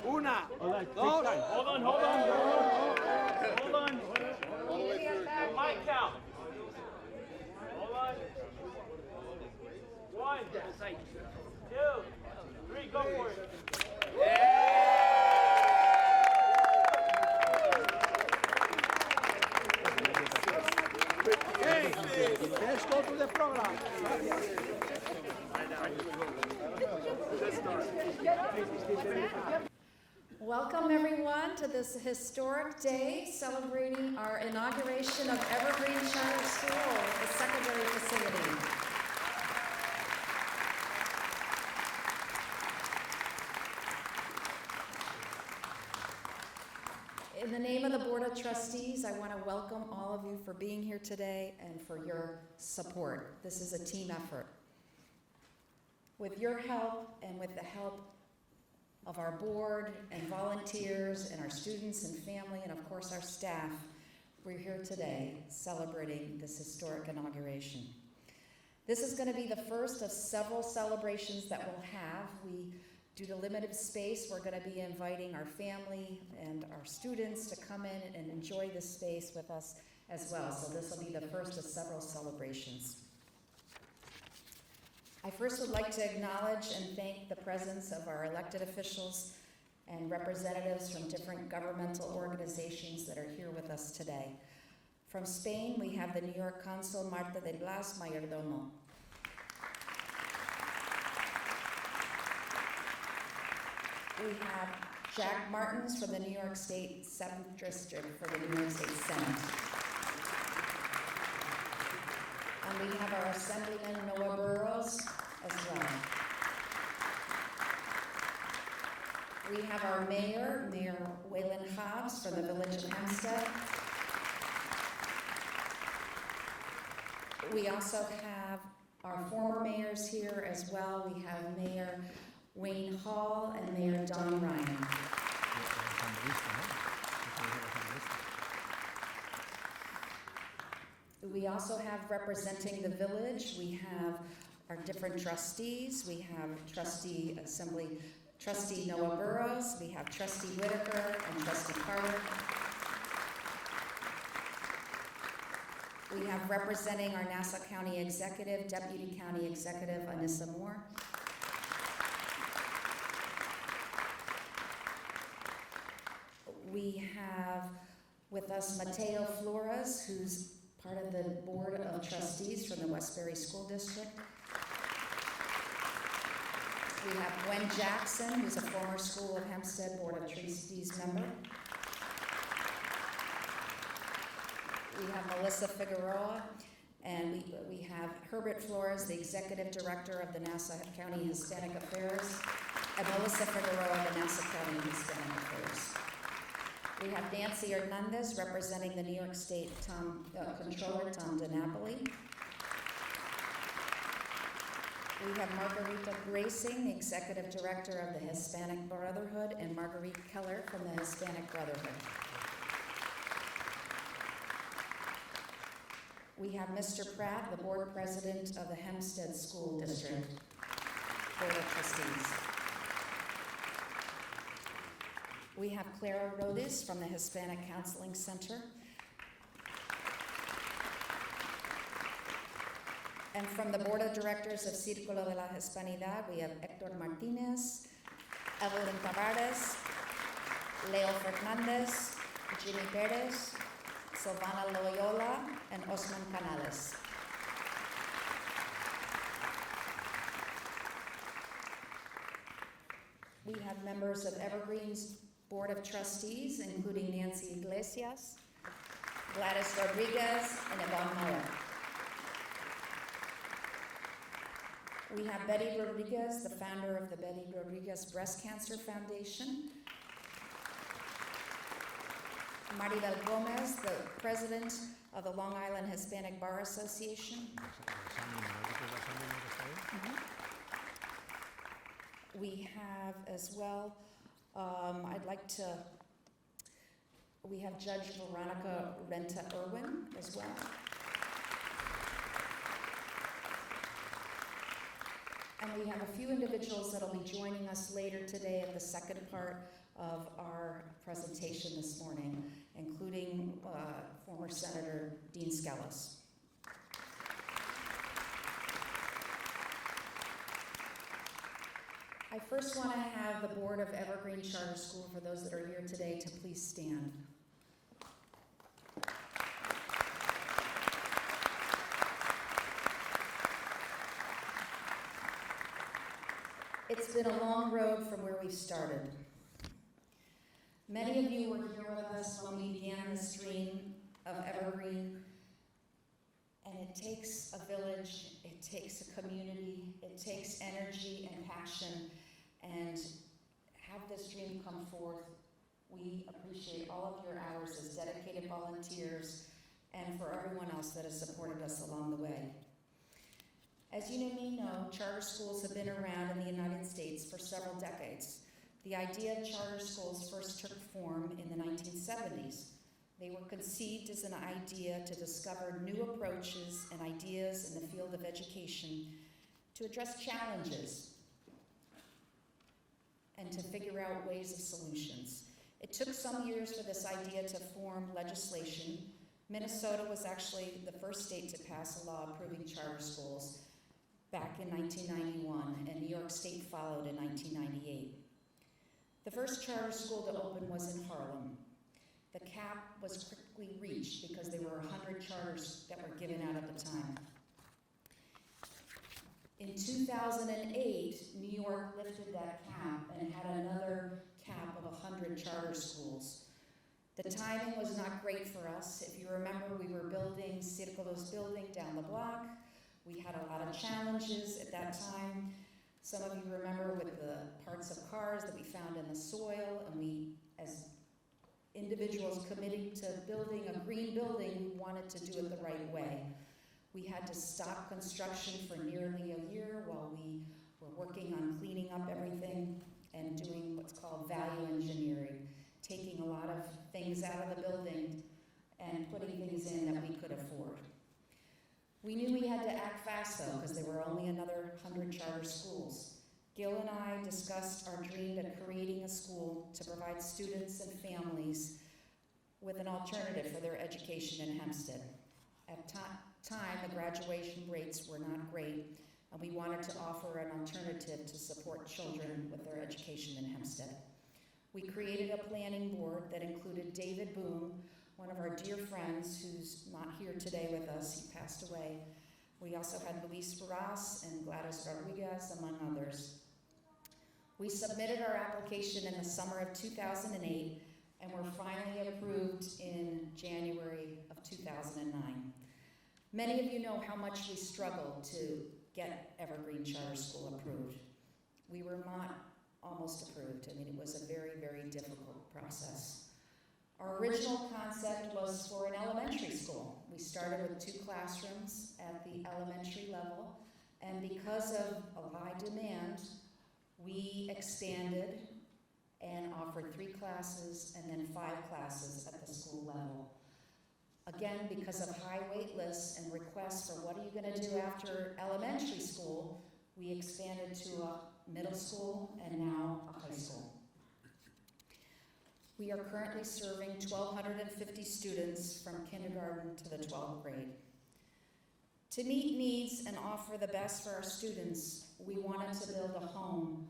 Una, dos. Hold on. Mic count. Hold on. 1, 2, 3, go for it. Desconto do programa. Welcome everyone to this historic day celebrating our inauguration of Evergreen Charter School, the secondary facility. In the name of the Board of Trustees, I want to welcome all of you for being here today and for your support. This is a team effort. With your help and with the help of our board and volunteers and our students and family and of course our staff, we're here today celebrating this historic inauguration. This is going to be the first of several celebrations that we'll have. Due to limited space, we're going to be inviting our family and our students to come in and enjoy this space with us as well. So this will be the first of several celebrations. I first would like to acknowledge and thank the presence of our elected officials and representatives from different governmental organizations that are here with us today. From Spain, we have the New York Consul Marta de Blas Mayordomo. We have Jack Martins from the New York State 7th District for the New York State Senate. And we have our Assemblyman Noah Burrows as well. We have our Mayor Waylon Hobbs from the Village of Hempstead. We also have our former mayors here as well. We have Mayor Wayne Hall and Mayor Don Ryan. We also have representing the village, we have our different trustees. We have Trustee Noah Burrows, we have Trustee Whitaker and Trustee Carter. We have representing our Nassau County Executive, Deputy County Executive Anissa Moore. We have with us Mateo Flores, who's part of the Board of Trustees from the Westbury School District. We have Gwen Jackson, who's a former School of Hempstead Board of Trustees member. We have Melissa Figueroa, and we have Herbert Flores, the Executive Director of the Nassau County Hispanic Affairs, and Melissa Figueroa, the Nassau County Hispanic Affairs. We have Nancy Hernandez representing the New York State Controller, Tom DiNapoli. We have Margarita Gracing, the Executive Director of the Hispanic Brotherhood, and Marguerite Keller from the Hispanic Brotherhood. We have Mr. Pratt, the Board President of the Hempstead School District Board of Trustees. We have Clara Rodis from the Hispanic Counseling Center. And from the Board of Directors of Círculo de la Hispanidad, we have Héctor Martinez, Evelyn Tavares, Leo Fernandez, Jimmy Perez, Silvana Loyola, and Osman Canales. We have members of Evergreen's Board of Trustees, including Nancy Iglesias, Gladys Rodriguez, and Yvonne Miller. We have Betty Rodriguez, the founder of the Betty Rodriguez Breast Cancer Foundation. Maribel Gomez, the president of the Long Island Hispanic Bar Association. We have as well, we have Judge Veronica Renta-Irwin as well. And we have a few individuals that will be joining us later today at the second part of our presentation this morning, including former Senator Dean Skelos. I first want to have the Board of Evergreen Charter School, for those that are here today, to please stand. It's been a long road from where we started. Many of you were here with us when we began this dream of Evergreen, and it takes a village, it takes a community, it takes energy and passion, and have this dream come forth. We appreciate all of your hours as dedicated volunteers and for everyone else that has supported us along the way. As you may know, charter schools have been around in the United States for several decades. The idea of charter schools first took form in the 1970s. They were conceived as an idea to discover new approaches and ideas in the field of education to address challenges and to figure out ways of solutions. It took some years for this idea to form legislation. Minnesota was actually the first state to pass a law approving charter schools back in 1991, and New York State followed in 1998. The first charter school to open was in Harlem. The cap was quickly reached because there were 100 charters that were given out at the time. In 2008, New York lifted that cap and had another cap of 100 charter schools. The timing was not great for us. If you remember, we were building Circulo's building down the block. We had a lot of challenges at that time. Some of you remember with the parts of cars that we found in the soil, and we, as individuals committing to building a green building, wanted to do it the right way. We had to stop construction for nearly a year while we were working on cleaning up everything and doing what's called value engineering, taking a lot of things out of the building and putting things in that we could afford. We knew we had to act fast though, because there were only another 100 charter schools. Gil and I discussed our dream of creating a school to provide students and families with an alternative for their education in Hempstead. At time, the graduation rates were not great, and we wanted to offer an alternative to support children with their education in Hempstead. We created a planning board that included David Boone, one of our dear friends who's not here today with us. He passed away. We also had Luis Barras and Gladys Rodriguez, among others. We submitted our application in the summer of 2008 and were finally approved in January of 2009. Many of you know how much we struggled to get Evergreen Charter School approved. We were not almost approved. I mean, it was a very, very difficult process. Our original concept was for an elementary school. We started with 2 classrooms at the elementary level, and because of a high demand, we expanded and offered 3 classes and then 5 classes at the school level. Again, because of high wait lists and requests for what are you going to do after elementary school, we expanded to a middle school and now a high school. We are currently serving 1,250 students from kindergarten to the 12th grade. To meet needs and offer the best for our students, we wanted to build a home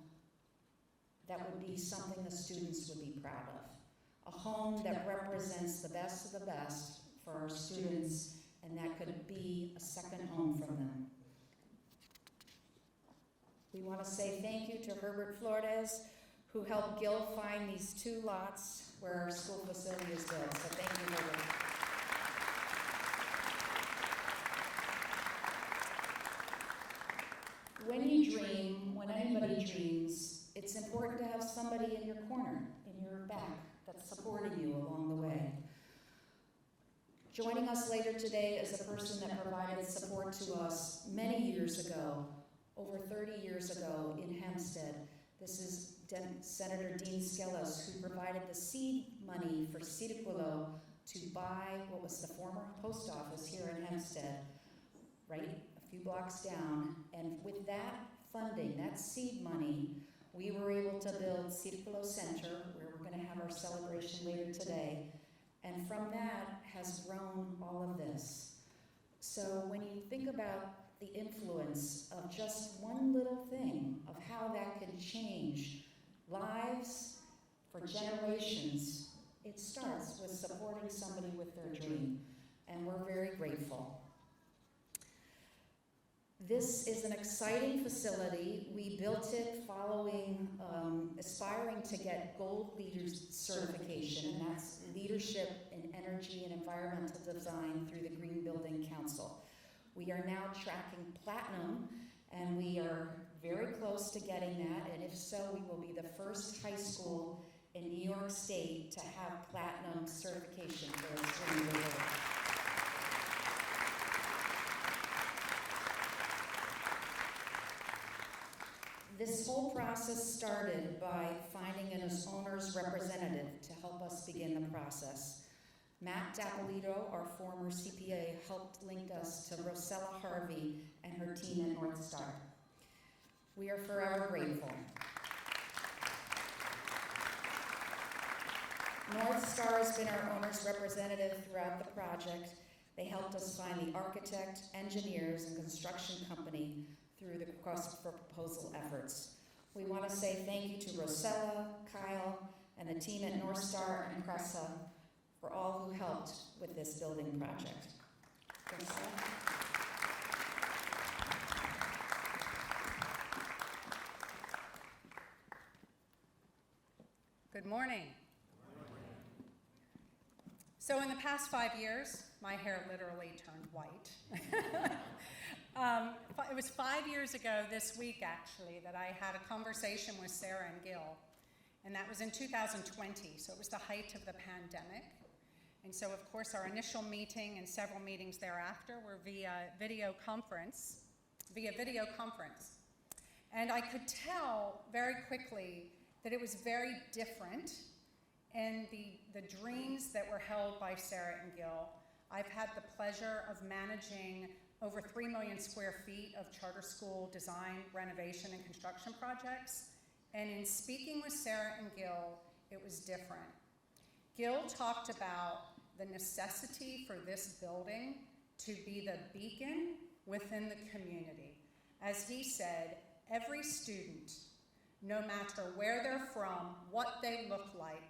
that would be something the students would be proud of. A home that represents the best of the best for our students, and that could be a second home from them. We want to say thank you to Herbert Flores, who helped Gil find these 2 lots where our school facility is built. So thank you, Herbert. When you dream, when anybody dreams, it's important to have somebody in your corner, in your back, that's supporting you along the way. Joining us later today is a person that provided support to us many years ago, over 30 years ago in Hempstead. This is Senator Dean Skelos, who provided the seed money for Circulo to buy what was the former post office here in Hempstead, right a few blocks down. And with that funding, that seed money, we were able to build Círculo Center, where we're going to have our celebration later today. And from that has grown all of this. So when you think about the influence of just one little thing, of how that can change lives for generations, it starts with supporting somebody with their dream. And we're very grateful. This is an exciting facility. We built it following, aspiring to get Gold Leaders certification, and that's leadership in energy and environmental design through the Green Building Council. We are now tracking Platinum, and we are very close to getting that, and if so, we will be the first high school in New York State to have Platinum certification for its green building. This whole process started by finding an owner's representative to help us begin the process. Matt Dapolito, our former CPA, helped link us to Rosella Harvey and her team at North Star. We are forever grateful. North Star has been our owner's representative throughout the project. They helped us find the architect, engineers, and construction company through the cross-proposal efforts. We want to say thank you to Rosella, Kyle, and the team at North Star and Cressa for all who helped with this building project. Rosella? Good morning. So in the past 5 years, my hair literally turned white. It was 5 years ago this week, actually, that I had a conversation with Sarah and Gil, and that was in 2020, so it was the height of the pandemic. And so, of course, our initial meeting and several meetings thereafter were via video conference. And I could tell very quickly that it was very different in the dreams that were held by Sarah and Gil. I've had the pleasure of managing over 3 million square feet of charter school design, renovation, and construction projects. And in speaking with Sarah and Gil, it was different. Gil talked about the necessity for this building to be the beacon within the community. As he said, every student, no matter where they're from, what they look like,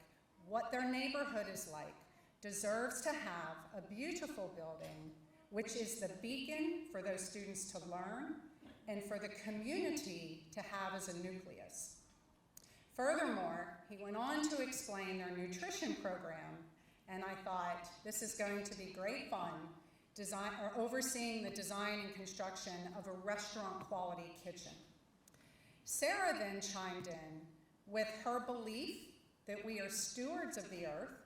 what their neighborhood is like, deserves to have a beautiful building which is the beacon for those students to learn and for the community to have as a nucleus. Furthermore, he went on to explain their nutrition program, and I thought, this is going to be great fun, overseeing the design and construction of a restaurant-quality kitchen. Sarah then chimed in with her belief that we are stewards of the earth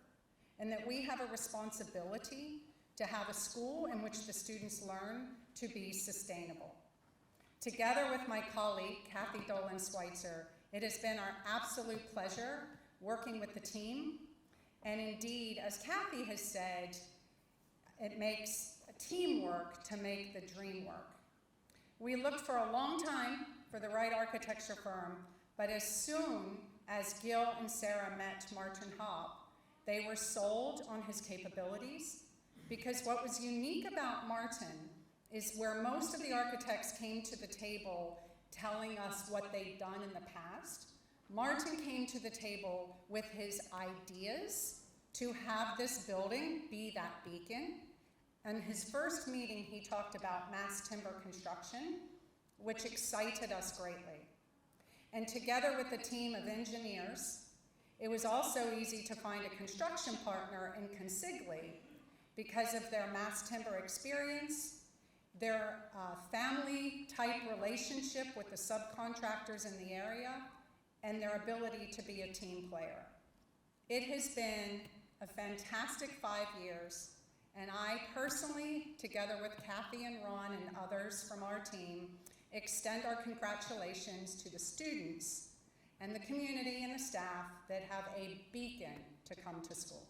and that we have a responsibility to have a school in which the students learn to be sustainable. Together with my colleague, Kathy Dolan-Schweitzer, it has been our absolute pleasure working with the team. And indeed, as Kathy has said, it makes teamwork to make the dream work. We looked for a long time for the right architecture firm, but as soon as Gil and Sarah met Martin Hopp, they were sold on his capabilities, because what was unique about Martin is where most of the architects came to the table telling us what they'd done in the past, Martin came to the table with his ideas to have this building be that beacon. And his first meeting, he talked about mass timber construction, which excited us greatly. And together with a team of engineers, it was also easy to find a construction partner in Consigli because of their mass timber experience, their family-type relationship with the subcontractors in the area, and their ability to be a team player. It has been a fantastic 5 years, and I personally, together with Kathy and Ron and others from our team, extend our congratulations to the students and the community and the staff that have a beacon to come to school.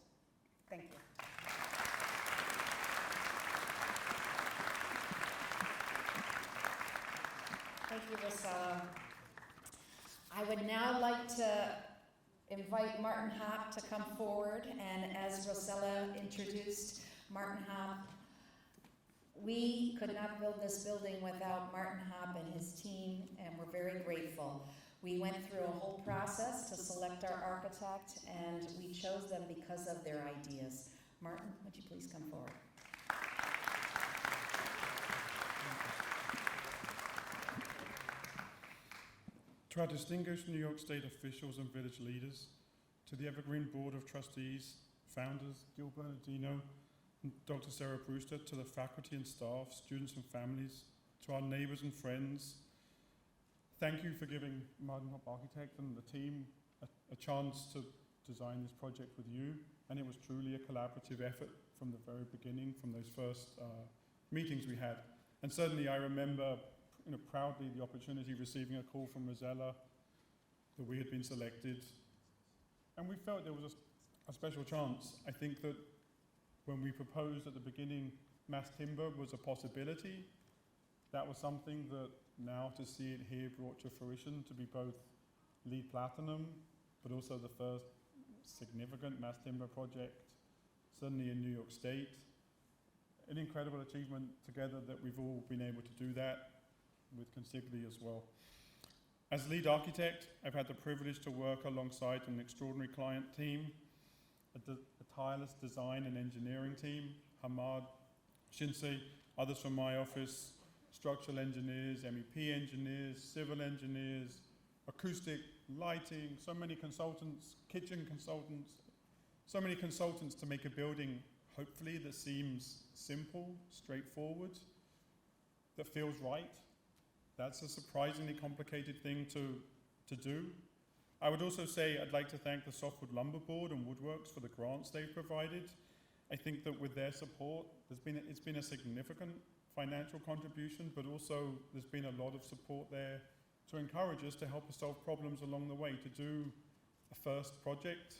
Thank you. Thank you, Rosella. I would now like to invite Martin Hopp to come forward, and as Rosella introduced Martin Hopp, we could not build this building without Martin Hopp and his team, and we're very grateful. We went through a whole process to select our architect, and we chose them because of their ideas. Martin, would you please come forward? To our distinguished New York State officials and village leaders, to the Evergreen Board of Trustees, founders, Gil Bernardino, and Dr. Sarah Brewster, to the faculty and staff, students and families, to our neighbors and friends, thank you for giving Martin Hopp Architect and the team a chance to design this project with you, and it was truly a collaborative effort from the very beginning, from those first meetings we had. And certainly I remember proudly the opportunity receiving a call from Rosella that we had been selected, and we felt there was a special chance. I think that when we proposed at the beginning mass timber was a possibility, that was something that now to see it here brought to fruition, to be both LEED Platinum, but also the first significant mass timber project, certainly in New York State. An incredible achievement together that we've all been able to do that with Consigli as well. As lead architect, I've had the privilege to work alongside an extraordinary client team, a tireless design and engineering team, Hamad, Shinsei, others from my office, structural engineers, MEP engineers, civil engineers, acoustic, lighting, so many consultants, kitchen consultants, so many consultants to make a building, hopefully, that seems simple, straightforward, that feels right. That's a surprisingly complicated thing to do. I would also say I'd like to thank the Softwood Lumber Board and Woodworks for the grants they've provided. I think that with their support, it's been a significant financial contribution, but also there's been a lot of support there to encourage us to help us solve problems along the way. To do a first project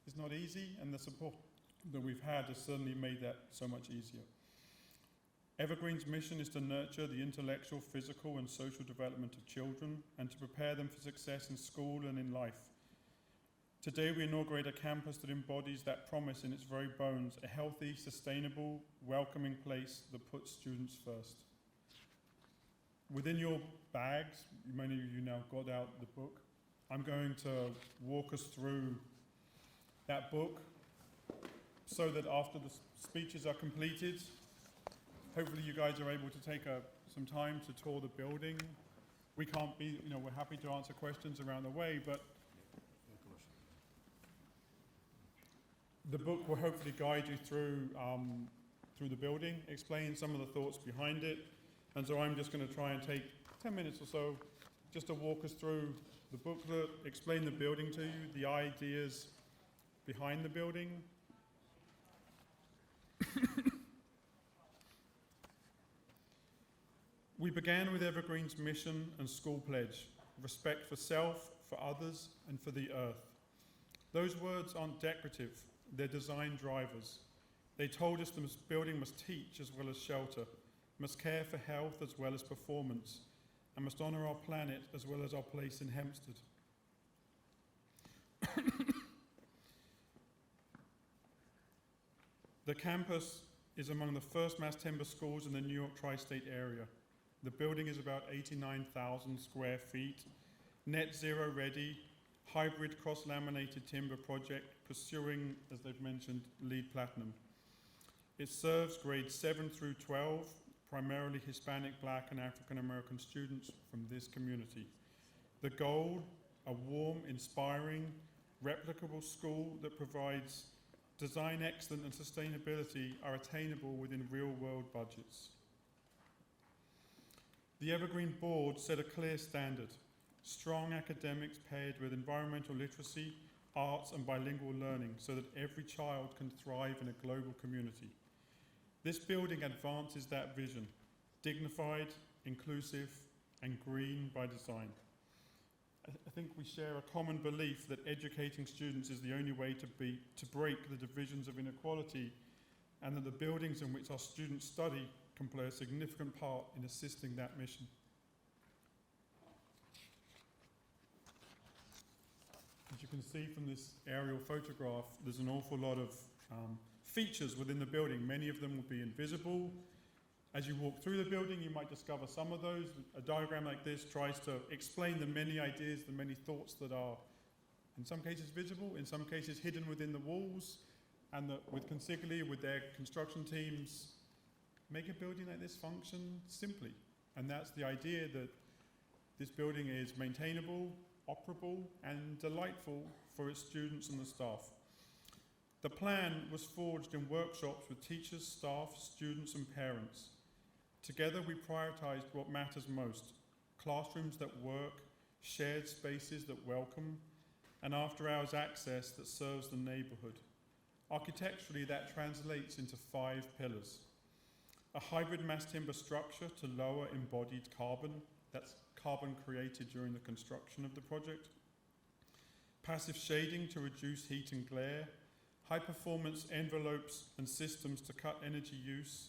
is not easy, and the support that we've had has certainly made that so much easier. Evergreen's mission is to nurture the intellectual, physical, and social development of children and to prepare them for success in school and in life. Today we inaugurate a campus that embodies that promise in its very bones, a healthy, sustainable, welcoming place that puts students first. Within your bags, many of you now got out the book. I'm going to walk us through that book so that after the speeches are completed, hopefully you guys are able to take some time to tour the building. We can't be, we're happy to answer questions around the way, but the book will hopefully guide you through the building, explain some of the thoughts behind it. And so I'm just going to try and take 10 minutes or so just to walk us through the booklet, explain the building to you, the ideas behind the building. We began with Evergreen's mission and school pledge, respect for self, for others, and for the earth. Those words aren't decorative, they're design drivers. They told us the building must teach as well as shelter, must care for health as well as performance, and must honor our planet as well as our place in Hempstead. The campus is among the first mass timber schools in the New York tri-state area. The building is about 89,000 square feet, net zero ready, hybrid cross-laminated timber project pursuing, as they've mentioned, LEED Platinum. It serves grades 7 through 12, primarily Hispanic, Black, and African American students from this community. The goal, a warm, inspiring, replicable school that provides design excellence and sustainability are attainable within real-world budgets. The Evergreen Board set a clear standard: strong academics paired with environmental literacy, arts, and bilingual learning so that every child can thrive in a global community. This building advances that vision: dignified, inclusive, and green by design. I think we share a common belief that educating students is the only way to break the divisions of inequality, and that the buildings in which our students study can play a significant part in assisting that mission. can see from this aerial photograph, there's an awful lot of features within the building. Many of them will be invisible. As you walk through the building, you might discover some of those. A diagram like this tries to explain the many ideas, the many thoughts that are, in some cases visible, in some cases hidden within the walls, and that with Consigli, with their construction teams, make a building like this function simply. And that's the idea, that this building is maintainable, operable, and delightful for its students and the staff. The plan was forged in workshops with teachers, staff, students, and parents. Together we prioritised what matters most: classrooms that work, shared spaces that welcome, and after-hours access that serves the neighbourhood. Architecturally, that translates into 5 pillars. A hybrid mass timber structure to lower embodied carbon, that's carbon created during the construction of the project. Passive shading to reduce heat and glare. High-performance envelopes and systems to cut energy use.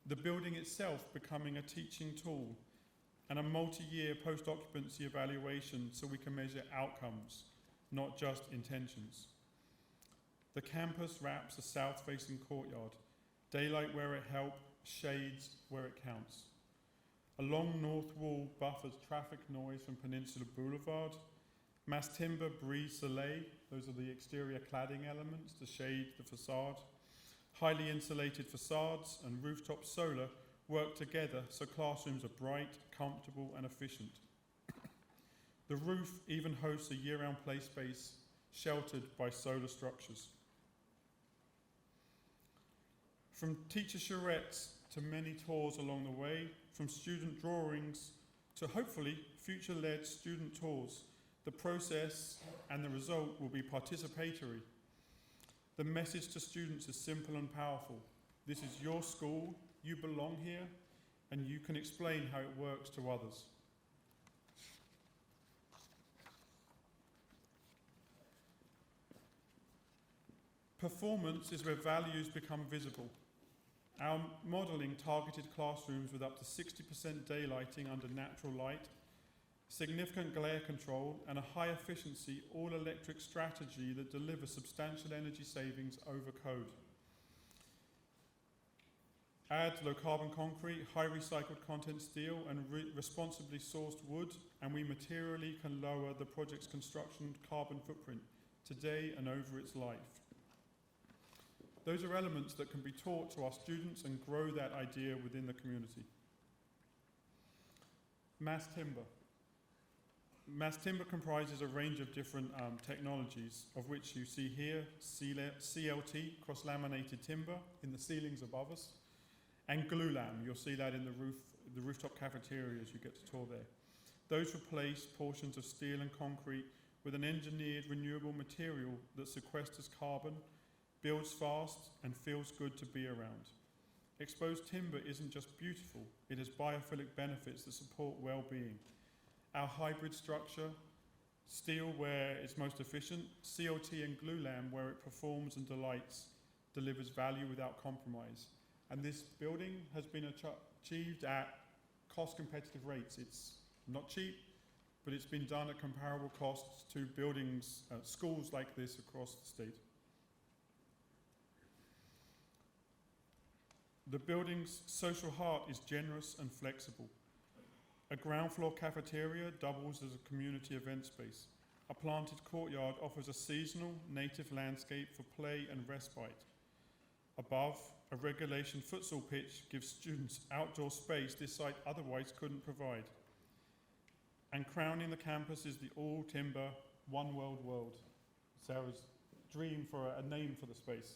The building itself becoming a teaching tool, and a multi-year post-occupancy evaluation so we can measure outcomes, not just intentions. The campus wraps a south-facing courtyard, daylight where it helps, shades where it counts. A long north wall buffers traffic noise from Peninsula Boulevard. Mass timber brise soleil, those are the exterior cladding elements to shade the facade. Highly insulated facades and rooftop solar work together so classrooms are bright, comfortable, and efficient. The roof even hosts a year-round play space sheltered by solar structures. From teacher charrettes to many tours along the way, from student drawings to hopefully future-led student tours, the process and the result will be participatory. The message to students is simple and powerful. This is your school, you belong here, and you can explain how it works to others. Performance is where values become visible. Our modelling targeted classrooms with up to 60% daylighting under natural light, significant glare control, and a high efficiency all-electric strategy that delivers substantial energy savings over code. Add low carbon concrete, high recycled content steel, and responsibly sourced wood, and we materially can lower the project's construction carbon footprint today and over its life. Those are elements that can be taught to our students and grow that idea within the community. Mass timber. Mass timber comprises a range of different technologies, of which you see here CLT, cross-laminated timber, in the ceilings above us, and glulam. You'll see that in the rooftop cafeteria as you get to tour there. Those replace portions of steel and concrete with an engineered renewable material that sequesters carbon, builds fast, and feels good to be around. Exposed timber isn't just beautiful, it has biophilic benefits that support well-being. Our hybrid structure, steel where it's most efficient, CLT and glulam where it performs and delights, delivers value without compromise. And this building has been achieved at cost-competitive rates. It's not cheap, but it's been done at comparable costs to buildings, schools like this across the state. The building's social heart is generous and flexible. A ground floor cafeteria doubles as a community event space. A planted courtyard offers a seasonal, native landscape for play and respite. Above, a regulation futsal pitch gives students outdoor space this site otherwise couldn't provide. And crowning the campus is the all-timber, one world. Sarah's dream for a name for the space.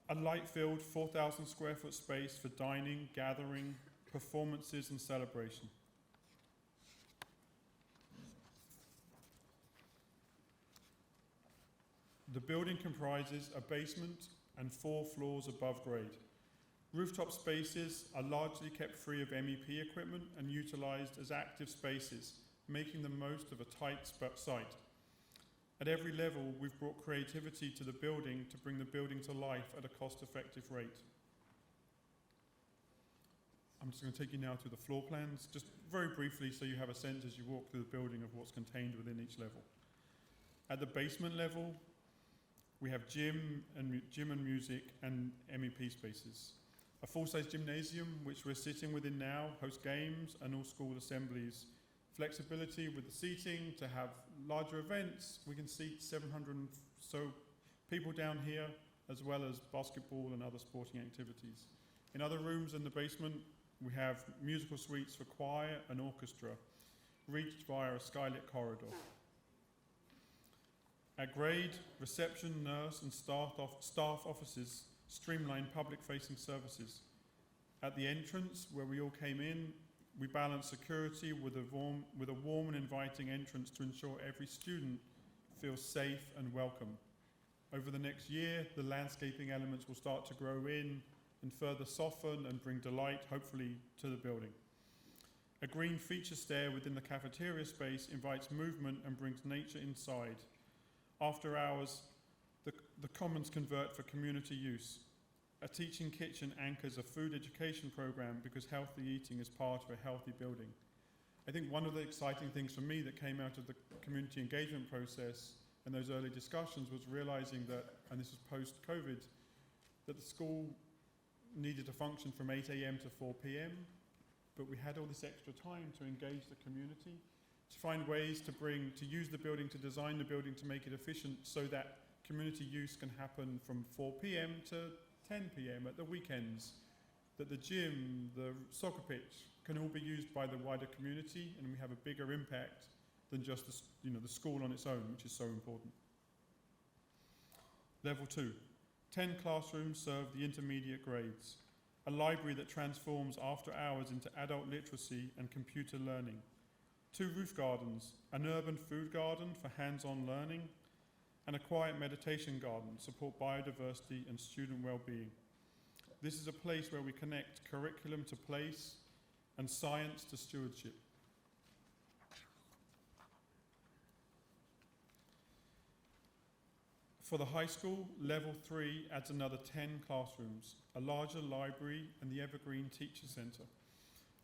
A light-filled 4,000 square foot space for dining, gathering, performances and celebration. The building comprises a basement and 4 floors above grade. Rooftop spaces are largely kept free of MEP equipment and utilised as active spaces, making the most of a tight site. At every level, we've brought creativity to the building to bring the building to life at a cost-effective rate. I'm just going to take you now through the floor plans, just very briefly so you have a sense as you walk through the building of what's contained within each level. At the basement level, we have gym and music and MEP spaces. A full-size gymnasium, which we're sitting within now, hosts games and all school assemblies. Flexibility with the seating to have larger events. We can seat 700 and so people down here, as well as basketball and other sporting activities. In other rooms in the basement, we have musical suites for choir and orchestra, reached via a skylit corridor. At grade, reception, nurse and staff offices streamline public-facing services. At the entrance, where we all came in, we balance security with a warm and inviting entrance to ensure every student feels safe and welcome. Over the next year, the landscaping elements will start to grow in and further soften and bring delight, hopefully, to the building. A green feature stair within the cafeteria space invites movement and brings nature inside. After hours, the commons convert for community use. A teaching kitchen anchors a food education program because healthy eating is part of a healthy building. I think one of the exciting things for me that came out of the community engagement process and those early discussions was realizing that, and this was post-COVID, that the school needed to function from 8 a.m. to 4 p.m., but we had all this extra time to engage the community, to find ways to use the building, to design the building to make it efficient so that community use can happen from 4 p.m. to 10 p.m. at the weekends, that the gym, the soccer pitch can all be used by the wider community, and we have a bigger impact than just the school on its own, which is so important. Level 2, 10 classrooms serve the intermediate grades, a library that transforms after hours into adult literacy and computer learning. 2 roof gardens, an urban food garden for hands-on learning, and a quiet meditation garden to support biodiversity and student well-being. This is a place where we connect curriculum to place and science to stewardship. For the high school, level 3 adds another 10 classrooms, a larger library and the Evergreen Teacher Centre,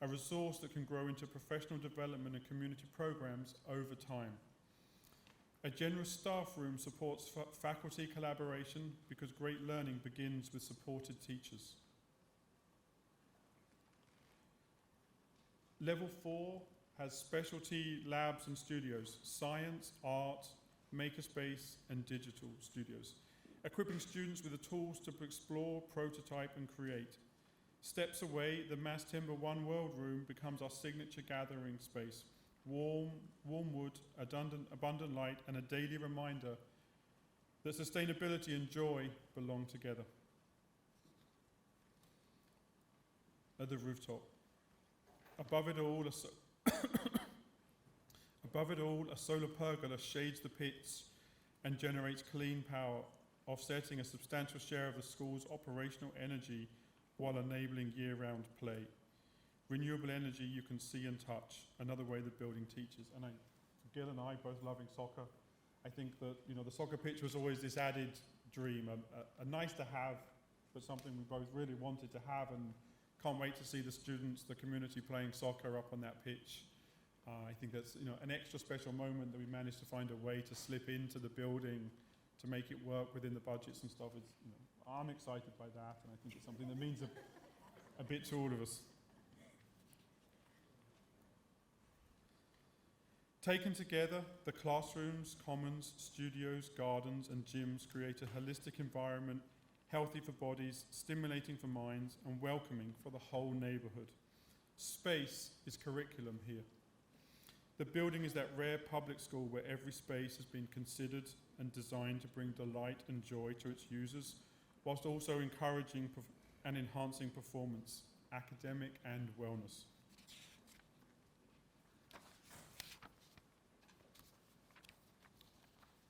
a resource that can grow into professional development and community programs over time. A generous staff room supports faculty collaboration because great learning begins with supported teachers. Level 4 has specialty labs and studios, science, art, makerspace and digital studios, equipping students with the tools to explore, prototype and create. Steps away, the Mass Timber One World Room becomes our signature gathering space. Warm wood, abundant light, and a daily reminder that sustainability and joy belong together. At the rooftop. Above it all, a solar pergola shades the pits and generates clean power, offsetting a substantial share of the school's operational energy while enabling year-round play. Renewable energy you can see and touch, another way the building teaches. And Gil and I both loving soccer, I think that the soccer pitch was always this added dream, a nice to have, but something we both really wanted to have, and can't wait to see the students, the community playing soccer up on that pitch. I think that's an extra special moment that we managed to find a way to slip into the building to make it work within the budgets and stuff. I'm excited by that, and I think it's something that means a bit to all of us. Taken together, the classrooms, commons, studios, gardens and gyms create a holistic environment, healthy for bodies, stimulating for minds and welcoming for the whole neighbourhood. Space is curriculum here. The building is that rare public school where every space has been considered and designed to bring delight and joy to its users, whilst also encouraging and enhancing performance, academic and wellness.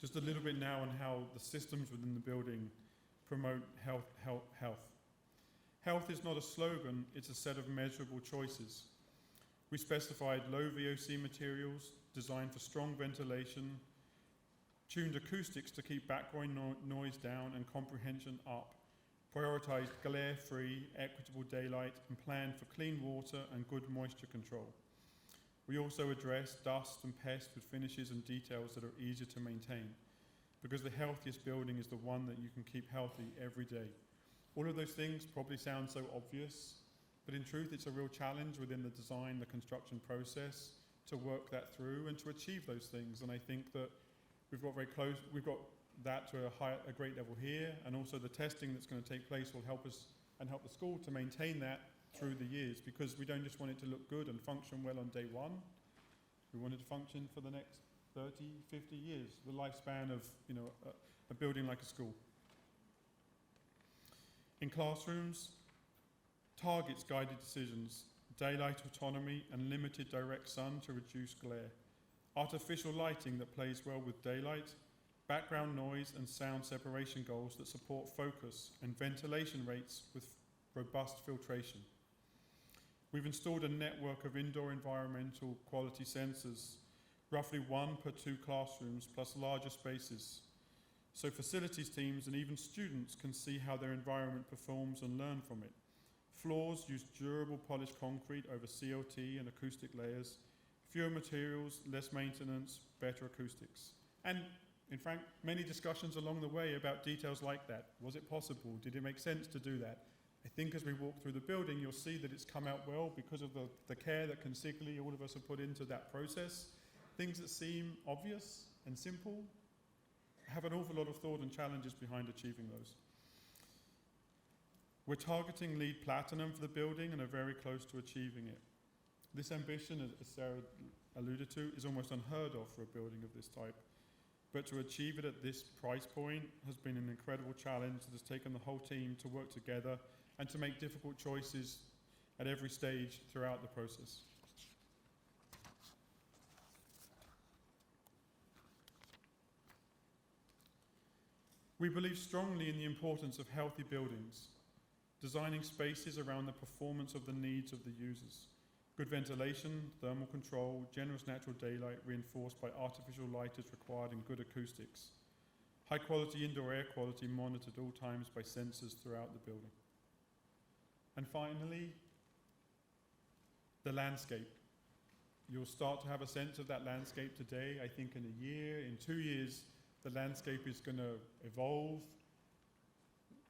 Just a little bit now on how the systems within the building promote health. Health is not a slogan, it's a set of measurable choices. We specified low VOC materials designed for strong ventilation, tuned acoustics to keep background noise down and comprehension up, prioritized glare-free, equitable daylight, and planned for clean water and good moisture control. We also address dust and pests with finishes and details that are easier to maintain, because the healthiest building is the one that you can keep healthy every day. All of those things probably sound so obvious, but in truth it's a real challenge within the design, the construction process, to work that through and to achieve those things. And I think that we've got that to a great level here, and also the testing that's going to take place will help us and help the school to maintain that through the years, because we don't just want it to look good and function well on day one. We want it to function for the next 30, 50 years, the lifespan of a building like a school. In classrooms, targets guided decisions, daylight autonomy and limited direct sun to reduce glare, artificial lighting that plays well with daylight, background noise and sound separation goals that support focus, and ventilation rates with robust filtration. We've installed a network of indoor environmental quality sensors, roughly 1 per 2 classrooms, plus larger spaces, so facilities teams and even students can see how their environment performs and learn from it. Floors use durable polished concrete over CLT and acoustic layers, fewer materials, less maintenance, better acoustics. And in fact, many discussions along the way about details like that. Was it possible? Did it make sense to do that? I think as we walk through the building, you'll see that it's come out well because of the care that consequently all of us have put into that process. Things that seem obvious and simple have an awful lot of thought and challenges behind achieving those. We're targeting LEED Platinum for the building and are very close to achieving it. This ambition, as Sarah alluded to, is almost unheard of for a building of this type. But to achieve it at this price point has been an incredible challenge that has taken the whole team to work together and to make difficult choices at every stage throughout the process. We believe strongly in the importance of healthy buildings, designing spaces around the performance of the needs of the users. Good ventilation, thermal control, generous natural daylight reinforced by artificial light is required, and good acoustics. High quality indoor air quality monitored all times by sensors throughout the building. And finally, the landscape. You'll start to have a sense of that landscape today. I think in a year, in 2 years, the landscape is going to evolve.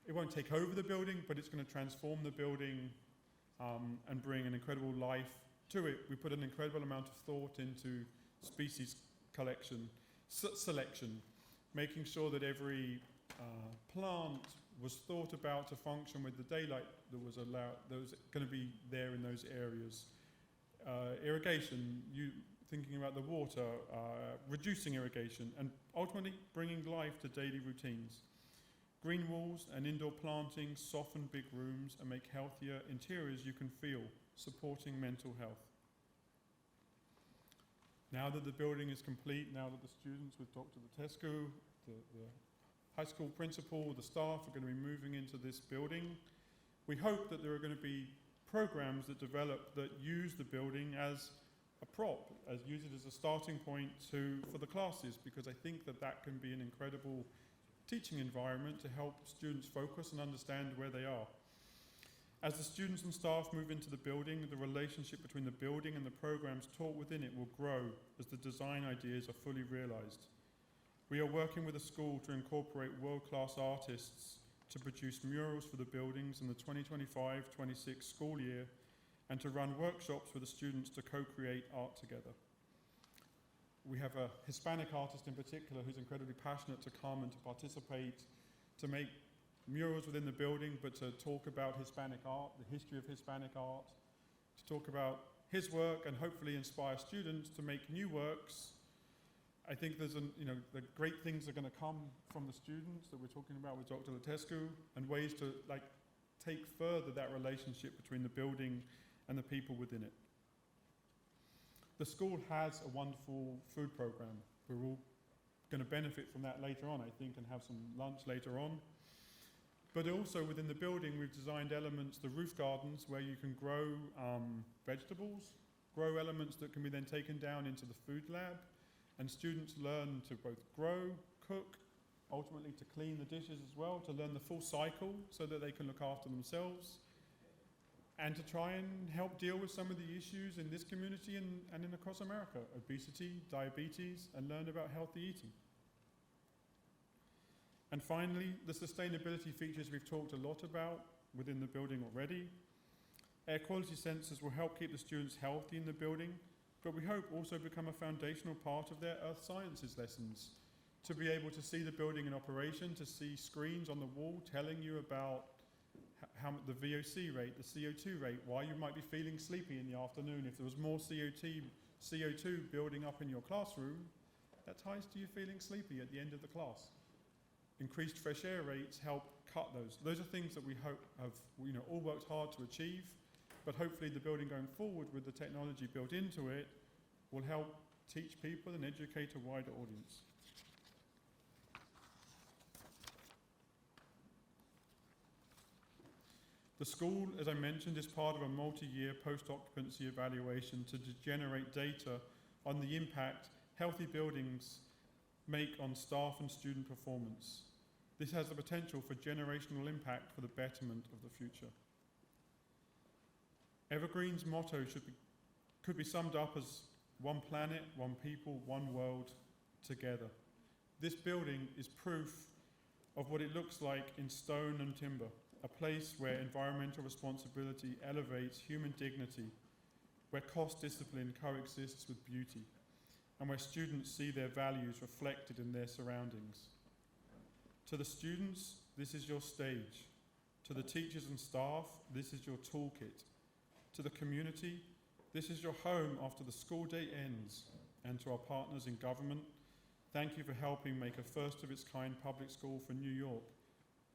It won't take over the building, but it's going to transform the building and bring an incredible life to it. We put an incredible amount of thought into species collection, selection, making sure that every plant was thought about to function with the daylight that was going to be there in those areas. Irrigation, thinking about the water, reducing irrigation, and ultimately bringing life to daily routines. Green walls and indoor plantings soften big rooms and make healthier interiors you can feel, supporting mental health. Now that the building is complete, now that the students with Dr. Lutescu, the high school principal, the staff are going to be moving into this building, we hope that there are going to be programs that develop that use the building as a prop, use it as a starting point for the classes, because I think that can be an incredible teaching environment to help students focus and understand where they are. As the students and staff move into the building, the relationship between the building and the programs taught within it will grow as the design ideas are fully realized. We are working with the school to incorporate world-class artists to produce murals for the buildings in the 2025-26 school year, and to run workshops with the students to co-create art together. We have a Hispanic artist in particular who's incredibly passionate to come and to participate, to make murals within the building, but to talk about Hispanic art, the history of Hispanic art, to talk about his work and hopefully inspire students to make new works. I think there's the great things are going to come from the students that we're talking about with Dr. Lutescu, and ways to take further that relationship between the building and the people within it. The school has a wonderful food program. We're all going to benefit from that later on, I think, and have some lunch later on. But also within the building, we've designed elements, the roof gardens, where you can grow vegetables, grow elements that can be then taken down into the food lab, and students learn to both grow, cook, ultimately to clean the dishes as well, to learn the full cycle so that they can look after themselves. and to try and help deal with some of the issues in this community and in across America, obesity, diabetes, and learn about healthy eating. And finally, the sustainability features we've talked a lot about within the building already. Air quality sensors will help keep the students healthy in the building, but we hope also become a foundational part of their earth sciences lessons, to be able to see the building in operation, to see screens on the wall telling you about how the VOC rate, the CO2 rate, why you might be feeling sleepy in the afternoon. If there was more CO2 building up in your classroom, that ties to you feeling sleepy at the end of the class. Increased fresh air rates help cut those. Those are things that we hope have all worked hard to achieve, but hopefully the building going forward with the technology built into it will help teach people and educate a wider audience. The school, as I mentioned, is part of a multi-year post-occupancy evaluation to generate data on the impact healthy buildings make on staff and student performance. This has the potential for generational impact for the betterment of the future. Evergreen's motto could be summed up as one planet, one people, one world, together. This building is proof of what it looks like in stone and timber, a place where environmental responsibility elevates human dignity, where cost discipline coexists with beauty, and where students see their values reflected in their surroundings. To the students, this is your stage. To the teachers and staff, this is your toolkit. To the community, this is your home after the school day ends. And to our partners in government, thank you for helping make a first-of-its-kind public school for New York,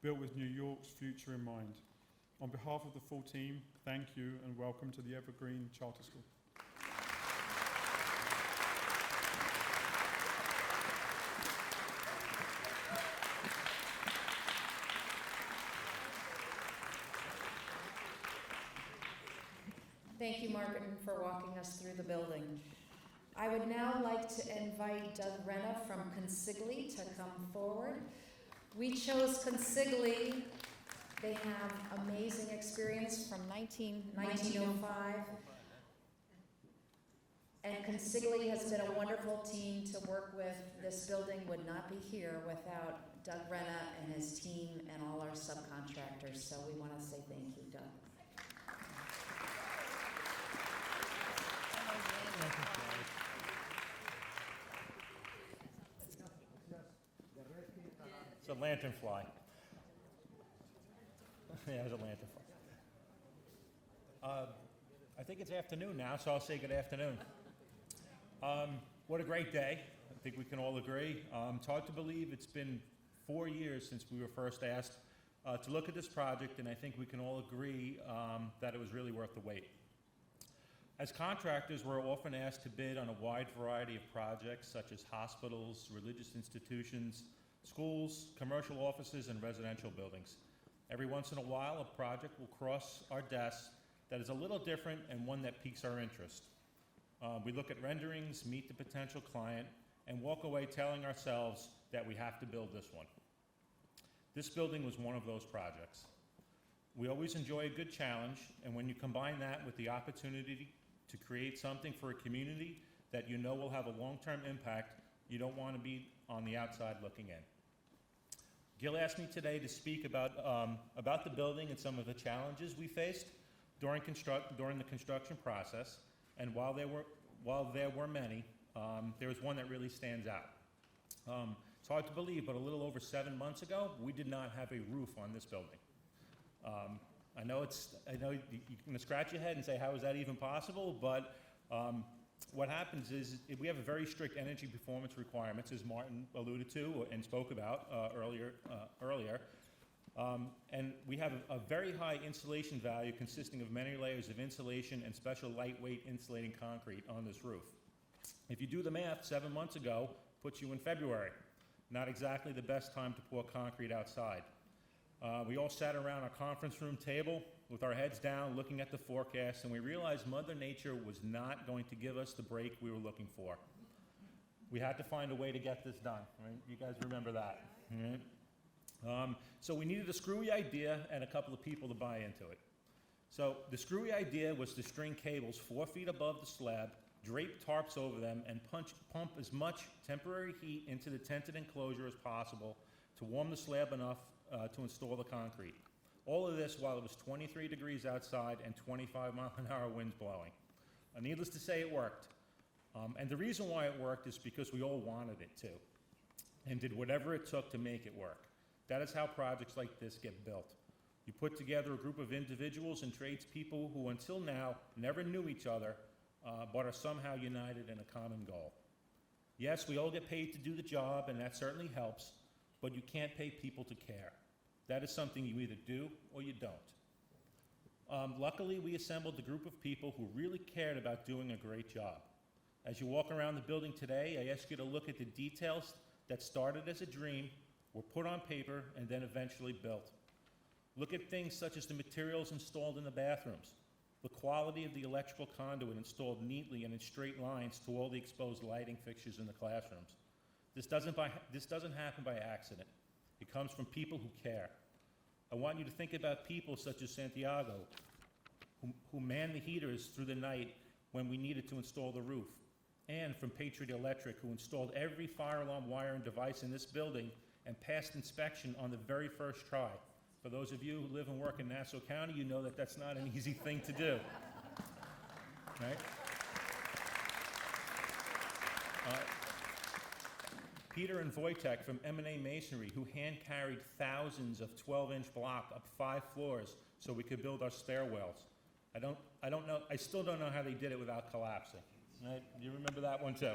built with New York's future in mind. On behalf of the full team, thank you and welcome to the Evergreen Charter School. Thank you, Margaret, for walking us through the building. I would now like to invite Doug Renna from Consigli to come forward. We chose Consigli. They have amazing experience from 1905. And Consigli has been a wonderful team to work with. This building would not be here without Doug Renna and his team and all our subcontractors. So we want to say thank you, Doug. It's a lanternfly. Yeah, it's a lanternfly. I think it's afternoon now, so I'll say good afternoon. What a great day. I think we can all agree. It's hard to believe it's been 4 years since we were first asked to look at this project, and I think we can all agree that it was really worth the wait. As contractors, we're often asked to bid on a wide variety of projects such as hospitals, religious institutions, schools, commercial offices, and residential buildings. Every once in a while, a project will cross our desks that is a little different and one that piques our interest. We look at renderings, meet the potential client, and walk away telling ourselves that we have to build this one. This building was one of those projects. We always enjoy a good challenge, and when you combine that with the opportunity to create something for a community that you know will have a long-term impact, you don't want to be on the outside looking in. Gil asked me today to speak about the building and some of the challenges we faced during the construction process, and while there were many, there was one that really stands out. It's hard to believe, but a little over 7 months ago, we did not have a roof on this building. I know you're gonna scratch your head and say, how is that even possible? But what happens is we have a very strict energy performance requirements, as Martin alluded to and spoke about earlier. And we have a very high insulation value consisting of many layers of insulation and special lightweight insulating concrete on this roof. If you do the math, 7 months ago puts you in February. Not exactly the best time to pour concrete outside. We all sat around our conference room table with our heads down looking at the forecast, and we realized Mother Nature was not going to give us the break we were looking for. We had to find a way to get this done, right? You guys remember that, right? So we needed a screwy idea and a couple of people to buy into it. So the screwy idea was to string cables 4 feet above the slab, drape tarps over them, and pump as much temporary heat into the tented enclosure as possible to warm the slab enough to install the concrete. All of this while it was 23 degrees outside and 25-mile-an-hour winds blowing. Needless to say, it worked. And the reason why it worked is because we all wanted it to, and did whatever it took to make it work. That is how projects like this get built. You put together a group of individuals and tradespeople who until now never knew each other, but are somehow united in a common goal. Yes, we all get paid to do the job, and that certainly helps, but you can't pay people to care. That is something you either do or you don't. Luckily, we assembled a group of people who really cared about doing a great job. As you walk around the building today, I ask you to look at the details that started as a dream, were put on paper, and then eventually built. Look at things such as the materials installed in the bathrooms, the quality of the electrical conduit installed neatly and in straight lines to all the exposed lighting fixtures in the classrooms. This doesn't happen by accident. It comes from people who care. I want you to think about people such as Santiago, who manned the heaters through the night when we needed to install the roof, and from Patriot Electric, who installed every fire alarm wire and device in this building and passed inspection on the very first try. For those of you who live and work in Nassau County, you know that that's not an easy thing to do. Right? Peter and Wojtek from M&A Masonry, who hand-carried thousands of 12-inch block up 5 floors so we could build our stairwells. I still don't know how they did it without collapsing. Right? You remember that one too.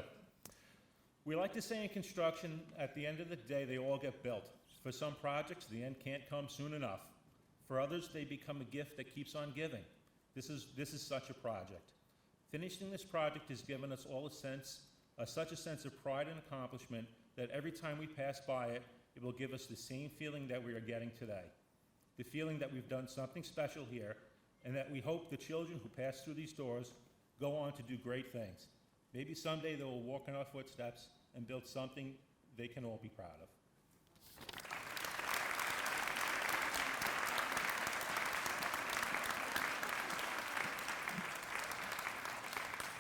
We like to say in construction, at the end of the day, they all get built. For some projects, the end can't come soon enough. For others, they become a gift that keeps on giving. This is such a project. Finishing this project has given us all such a sense of pride and accomplishment that every time we pass by it, it will give us the same feeling that we are getting today. The feeling that we've done something special here, and that we hope the children who pass through these doors go on to do great things. Maybe someday they will walk in our footsteps and build something they can all be proud of.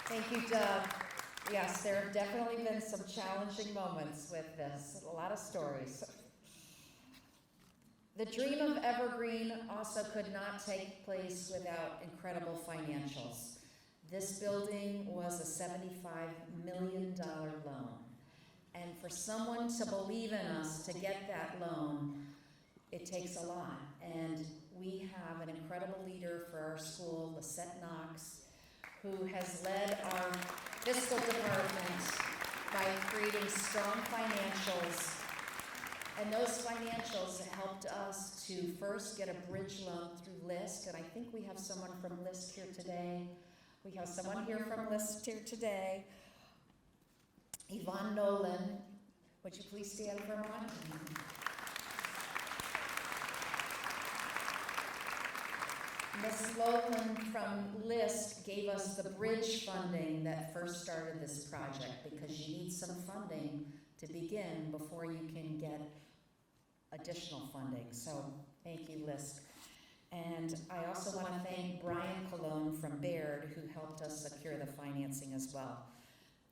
Thank you, Doug. Yes, there have definitely been some challenging moments with this, a lot of stories. The dream of Evergreen also could not take place without incredible financials. This building was a $75 million loan. And for someone to believe in us to get that loan, it takes a lot. And we have an incredible leader for our school, Lisette Knox, who has led our fiscal department by creating strong financials. And those financials helped us to first get a bridge loan through LISC, and I think we have someone from LISC here today. We have someone here from LISC here today. Yvonne Nolan, would you please stand for a moment? Ms. Logan from LISC gave us the bridge funding that first started this project because you need some funding to begin before you can get additional funding. So thank you, LISC. And I also want to thank Brian Colon from Baird, who helped us secure the financing as well.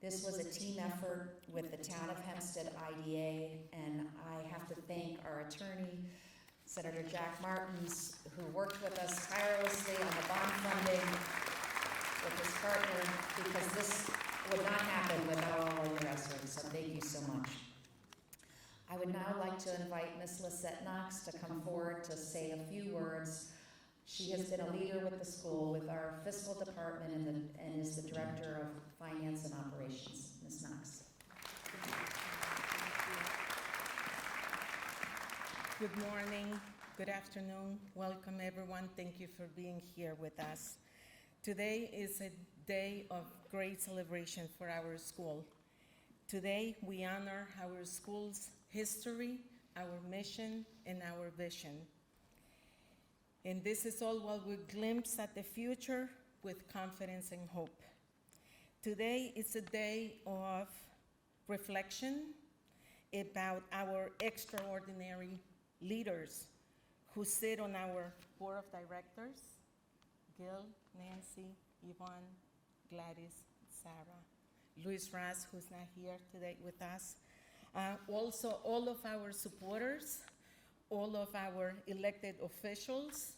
This was a team effort with the Town of Hempstead IDA, and I have to thank our attorney, Senator Jack Martins, who worked with us tirelessly on the bond funding with his partner, because this would not happen without all of the rest of it, so thank you so much. I would now like to invite Ms. Lisette Knox to come forward to say a few words. She has been a leader with the school, with our fiscal department, and is the Director of Finance and Operations. Ms. Knox. Good morning, good afternoon, welcome everyone. Thank you for being here with us. Today is a day of great celebration for our school. Today we honor our school's history, our mission, and our vision. And this is all while we glimpse at the future with confidence and hope. Today is a day of reflection about our extraordinary leaders who sit on our board of directors, Gil, Nancy, Yvonne, Gladys, Sarah, Luis Raz, who's not here today with us. Also, all of our supporters, all of our elected officials.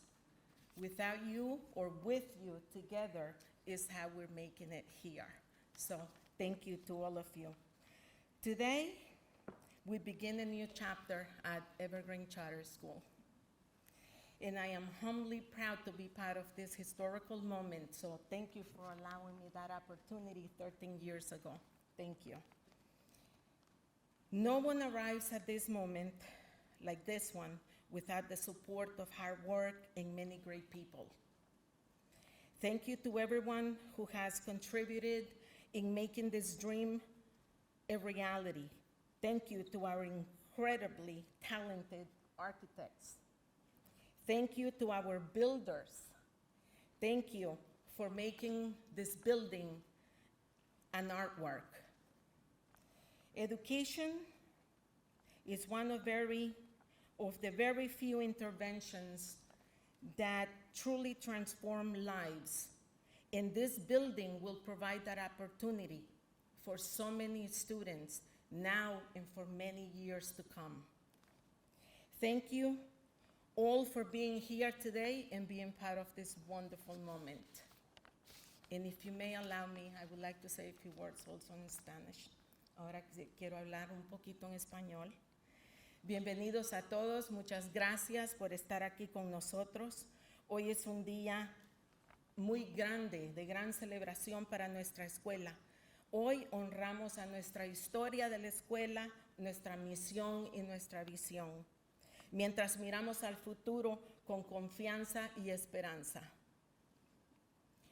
Without you or with you together is how we're making it here. So thank you to all of you. Today, we begin a new chapter at Evergreen Charter School. And I am humbly proud to be part of this historical moment. So thank you for allowing me that opportunity 13 years ago. Thank you. No one arrives at this moment like this one without the support of hard work and many great people. Thank you to everyone who has contributed in making this dream a reality. Thank you to our incredibly talented architects. Thank you to our builders. Thank you for making this building an artwork. Education is one of the very few interventions that truly transform lives. And this building will provide that opportunity for so many students now and for many years to come. Thank you all for being here today and being part of this wonderful moment. And if you may allow me, I would like to say a few words also in Spanish. Ahora quiero hablar un poquito en español. Bienvenidos a todos, muchas gracias por estar aquí con nosotros. Hoy es un día muy grande, de gran celebración para nuestra escuela. Hoy honramos a nuestra historia de la escuela, nuestra misión y nuestra visión, mientras miramos al futuro con confianza y esperanza.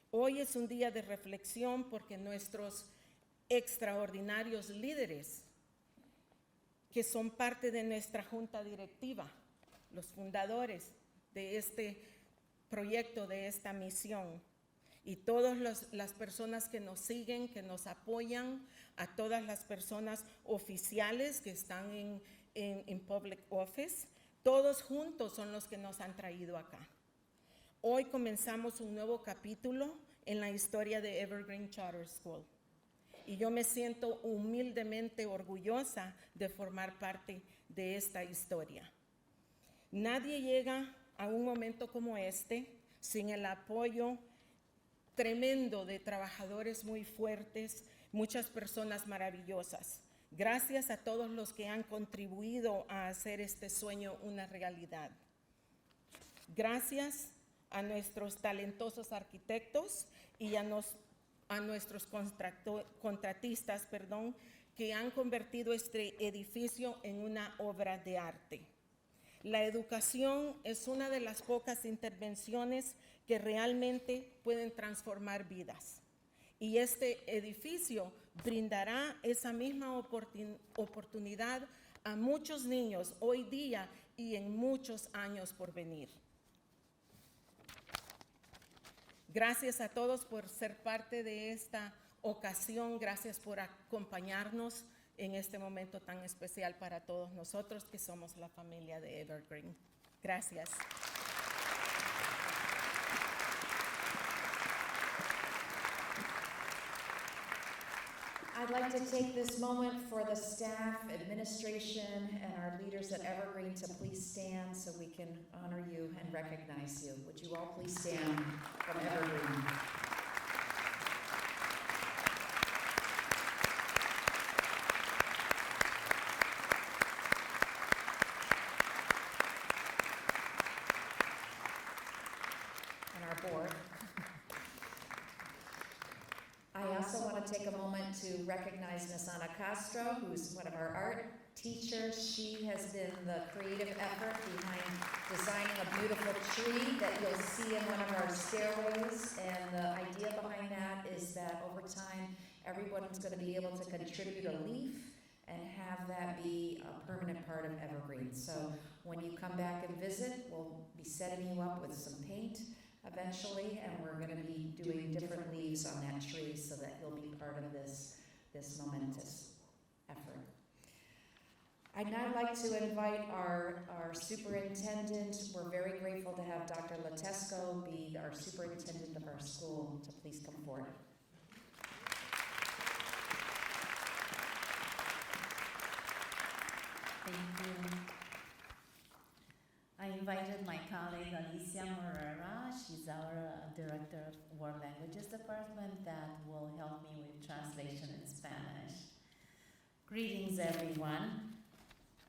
Hoy es un día de reflexión porque nuestros extraordinarios líderes, que son parte de nuestra junta directiva, los fundadores de este proyecto, de esta misión, y todas las personas que nos siguen, que nos apoyan, a todas las personas oficiales que están en public office, todos juntos son los que nos han traído acá. Hoy comenzamos un nuevo capítulo en la historia de Evergreen Charter School. Y yo me siento humildemente orgullosa de formar parte de esta historia. Nadie llega a un momento como este sin el apoyo tremendo de trabajadores muy fuertes, muchas personas maravillosas. Gracias a todos los que han contribuido a hacer este sueño una realidad. Gracias a nuestros talentosos arquitectos y a nuestros contratistas, que han convertido este edificio en una obra de arte. La educación es una de las pocas intervenciones que realmente pueden transformar vidas. Y este edificio brindará esa misma oportunidad a muchos niños hoy día y en muchos años por venir. Gracias a todos por ser parte de esta ocasión. Gracias por acompañarnos en este momento tan especial para todos nosotros que somos la familia de Evergreen. Gracias. I'd like to take this moment for the staff, administration, and our leaders at Evergreen to please stand so we can honor you and recognize you. Would you all please stand from Evergreen? And our board. I also want to take a moment to recognize Ms. Ana Castro, who's one of our art teachers. She has been the creative effort behind designing a beautiful tree that you'll see in one of our stairways. And the idea behind that is that over time, everyone's going to be able to contribute a leaf and have that be a permanent part of Evergreen. So when you come back and visit, we'll be setting you up with some paint eventually, and we're going to be doing different leaves on that tree so that you'll be part of this momentous effort. I'd now like to invite our superintendent. We're very grateful to have Dr. Latesco be our superintendent of our school, to please come forward. Thank you. I invited my colleague Alicia Morera. She's our Director of World Languages Department that will help me with translation in Spanish. Greetings, everyone.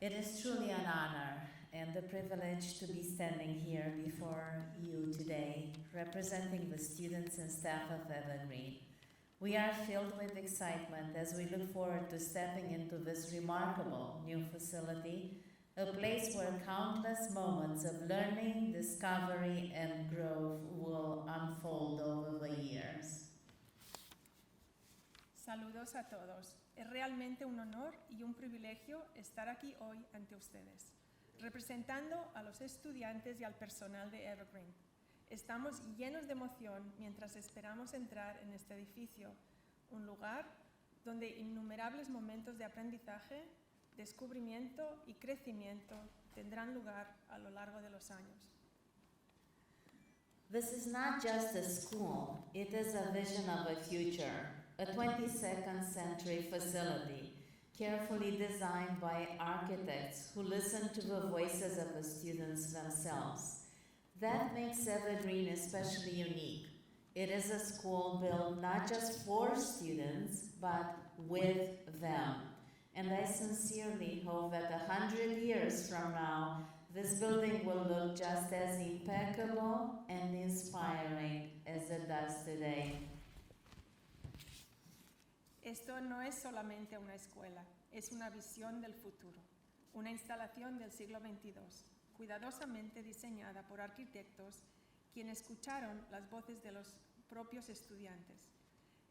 It is truly an honor and a privilege to be standing here before you today, representing the students and staff of Evergreen. We are filled with excitement as we look forward to stepping into this remarkable new facility, a place where countless moments of learning, discovery, and growth will unfold over the years. Saludos a todos. Es realmente un honor y un privilegio estar aquí hoy ante ustedes, representando a los estudiantes y al personal de Evergreen. Estamos llenos de emoción mientras esperamos entrar en este edificio, un lugar donde innumerables momentos de aprendizaje, descubrimiento y crecimiento tendrán lugar a lo largo de los años. This is not just a school, it is a vision of a future, a 22nd century facility, carefully designed by architects who listen to the voices of the students themselves. That makes Evergreen especially unique. It is a school built not just for students, but with them. And I sincerely hope that 100 years from now, this building will look just as impeccable and inspiring as it does today. Esto no es solamente una escuela, es una visión del futuro, una instalación del siglo XXII, cuidadosamente diseñada por arquitectos quienes escucharon las voces de los propios estudiantes.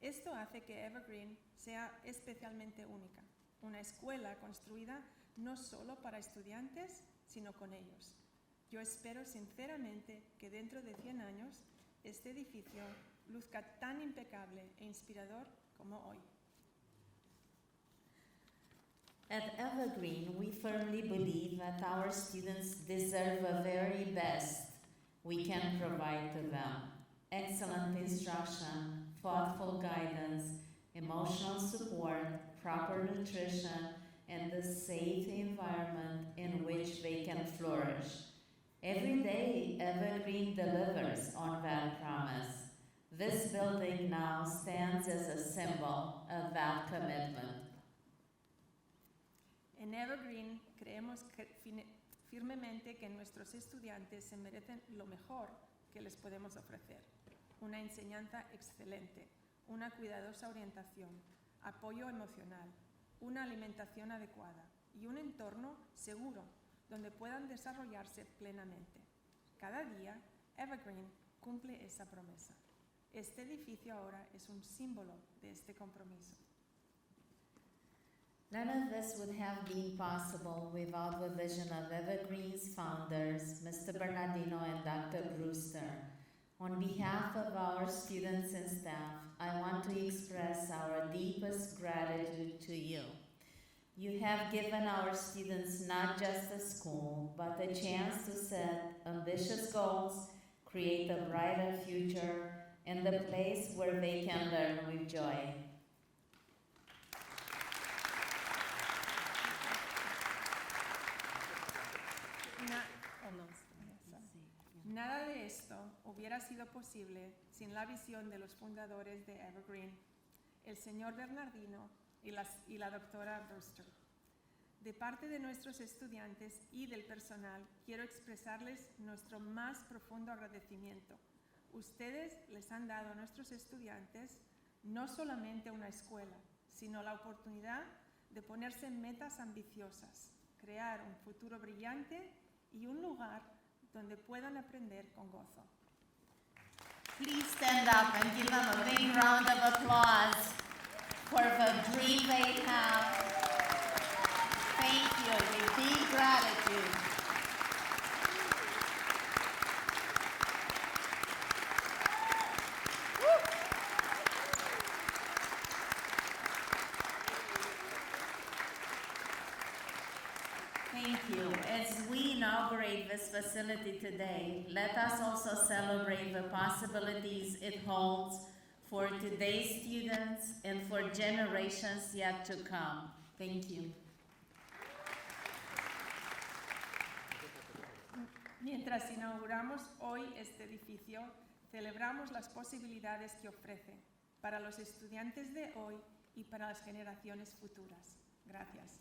Esto hace que Evergreen sea especialmente única, una escuela construida no solo para estudiantes, sino con ellos. Yo espero sinceramente que dentro de 100 años este edificio luzca tan impecable e inspirador como hoy. At Evergreen, we firmly believe that our students deserve the very best we can provide to them. Excellent instruction, thoughtful guidance, emotional support, proper nutrition, and a safe environment in which they can flourish. Every day, Evergreen delivers on that promise. This building now stands as a symbol of that commitment. En Evergreen creemos firmemente que nuestros estudiantes se merecen lo mejor que les podemos ofrecer. Una enseñanza excelente, una cuidadosa orientación, apoyo emocional, una alimentación adecuada y un entorno seguro donde puedan desarrollarse plenamente. Cada día, Evergreen cumple esa promesa. Este edificio ahora es un símbolo de este compromiso. None of this would have been possible without the vision of Evergreen's founders, Mr. Bernardino and Dr. Brewster. On behalf of our students and staff, I want to express our deepest gratitude to you. You have given our students not just a school, but a chance to set ambitious goals, create a brighter future, and a place where they can learn with joy. Nada de esto hubiera sido posible sin la visión de los fundadores de Evergreen, el señor Bernardino y la doctora Brewster. De parte de nuestros estudiantes y del personal, quiero expresarles nuestro más profundo agradecimiento. Ustedes les han dado a nuestros estudiantes no solamente una escuela, sino la oportunidad de ponerse metas ambiciosas, crear un futuro brillante y un lugar donde puedan aprender con gozo. Please stand up and give them a big round of applause for the dream they have. Thank you, with deep gratitude. Thank you. As we inaugurate this facility today, let us also celebrate the possibilities it holds for today's students and for generations yet to come. Thank you. Mientras inauguramos hoy este edificio, celebramos las posibilidades que ofrece para los estudiantes de hoy y para las generaciones futuras. Gracias.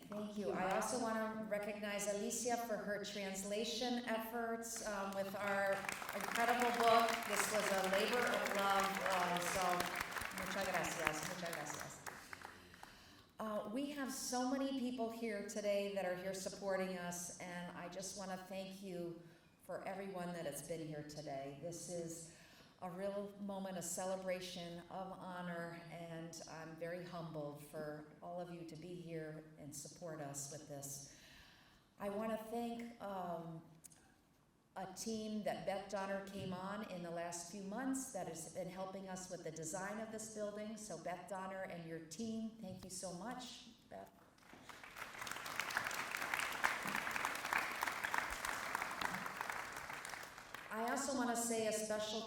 Thank you. I also want to recognize Alicia for her translation efforts with our incredible book. This was a labor of love, so muchas gracias, muchas gracias. We have so many people here today that are here supporting us, and I just want to thank you for everyone that has been here today. This is a real moment of celebration, of honor, and I'm very humbled for all of you to be here and support us with this. I want to thank a team that Beth Donner came on in the last few months that has been helping us with the design of this building. So Beth Donner and your team, thank you so much, Beth. I also want to say a special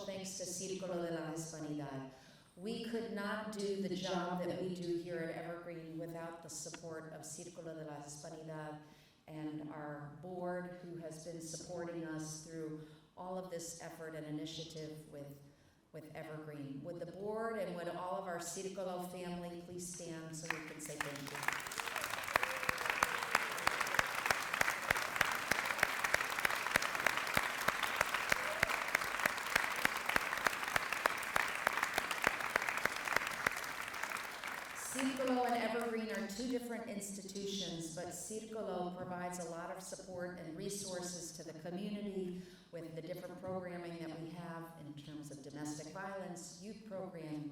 thanks to Círculo de la Hispanidad. We could not do the job that we do here at Evergreen without the support of Círculo de la Hispanidad and our board, who has been supporting us through all of this effort and initiative with Evergreen. Would the board and would all of our Círculo family please stand so we can say thank you. Círculo and Evergreen are two different institutions, but Círculo provides a lot of support and resources to the community with the different programming that we have in terms of domestic violence, youth programming,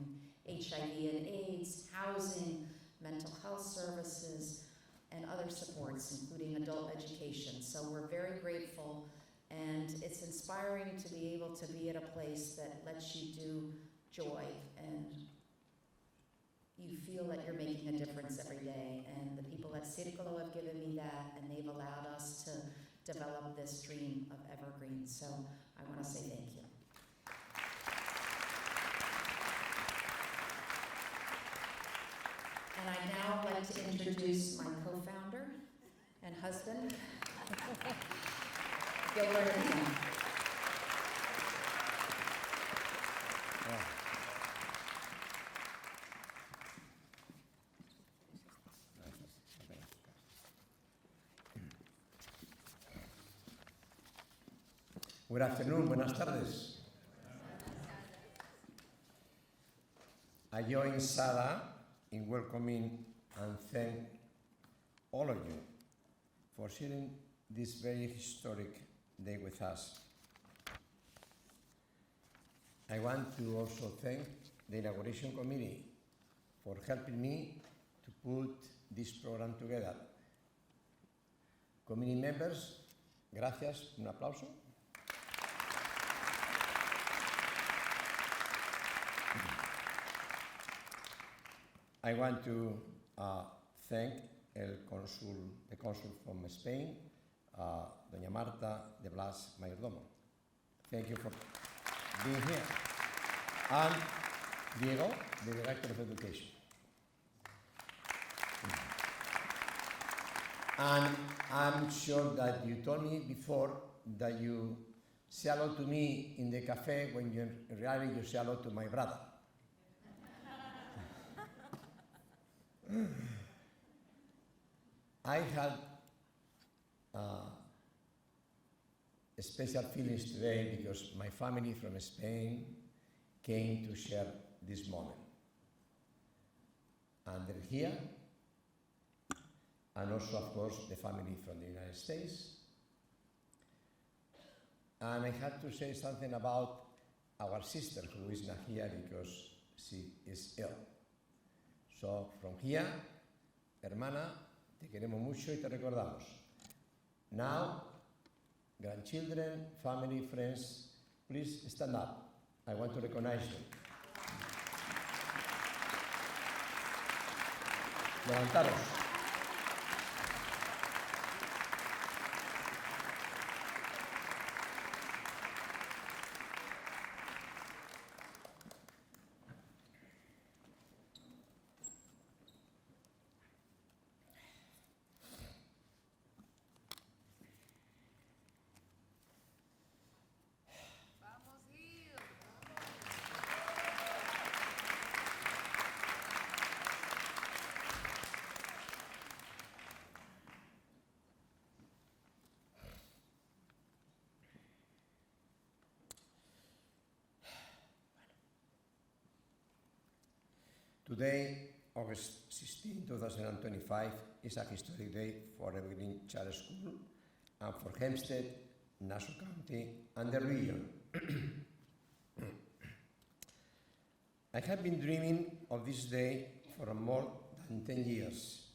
HIV and AIDS, housing, mental health services, and other supports, including adult education. So we're very grateful, and it's inspiring to be able to be at a place that lets you do joy and you feel that you're making a difference every day, and the people at Círculo have given me that, and they've allowed us to develop this dream of Evergreen. So I want to say thank you. And I'd now like to introduce my co-founder and husband, Gilbert and Ken. Good afternoon, buenas tardes. I join Sarah in welcoming and thank all of you for sharing this very historic day with us. I want to also thank the Inauguration Committee for helping me to put this program together. Committee members, gracias, un aplauso. I want to thank the consul from Spain, Doña Marta de Blas Mayordomo. Thank you for being here. And Diego, the Director of Education. And I'm sure that you told me before that you say hello to me in the cafe when in reality you say hello to my brother. I had special feelings today because my family from Spain came to share this moment. And they're here, and also, of course, the family from the United States. And I had to say something about our sister, who is not here because she is ill. So, from here, hermana, te queremos mucho y te recordamos. Now, grandchildren, family, friends, please stand up. I want to recognize you. Levantaros. Today, August 16, 2025, is a historic day for Evergreen Charter School and for Hempstead, Nassau County, and the region. I have been dreaming of this day for more than 10 years,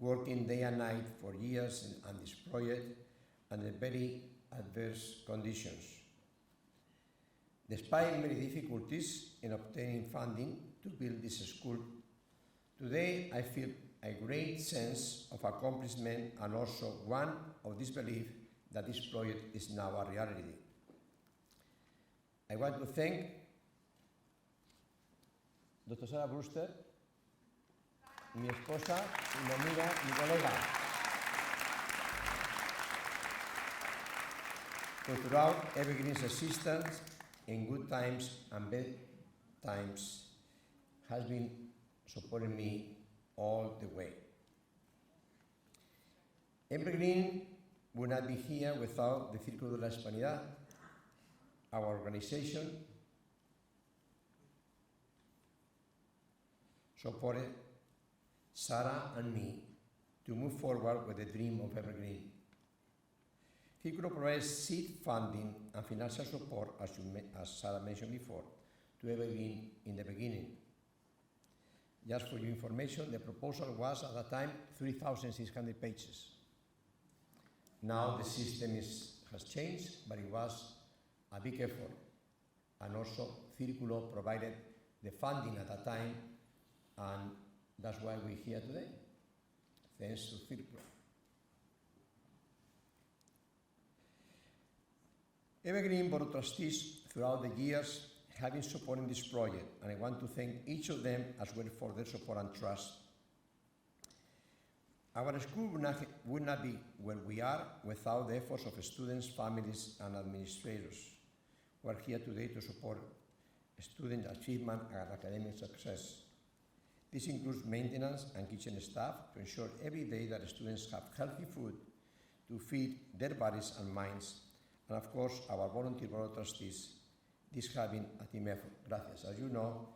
working day and night for years on this project under very adverse conditions. Despite many difficulties in obtaining funding to build this school, today I feel a great sense of accomplishment and also one of disbelief that this project is now a reality. I want to thank Dr. Sarah Brewster, mi esposa, mi amiga, mi colega, who throughout Evergreen's assistance in good times and bad times has been supporting me all the way. Evergreen would not be here without the Círculo de la Hispanidad, our organization supported Sarah and me to move forward with the dream of Evergreen. Círculo provides seed funding and financial support, as Sarah mentioned before, to Evergreen in the beginning. Just for your information, the proposal was at that time 3,600 pages. Now the system has changed, but it was a big effort. And also, Círculo provided the funding at that time, and that's why we're here today, thanks to Círculo. Evergreen Board of Trustees throughout the years have been supporting this project, and I want to thank each of them as well for their support and trust. Our school would not be where we are without the efforts of students, families, and administrators who are here today to support student achievement and academic success. This includes maintenance and kitchen staff to ensure every day that students have healthy food to feed their bodies and minds, and of course, our volunteer board of trustees. This has been a team effort. Gracias. As you know,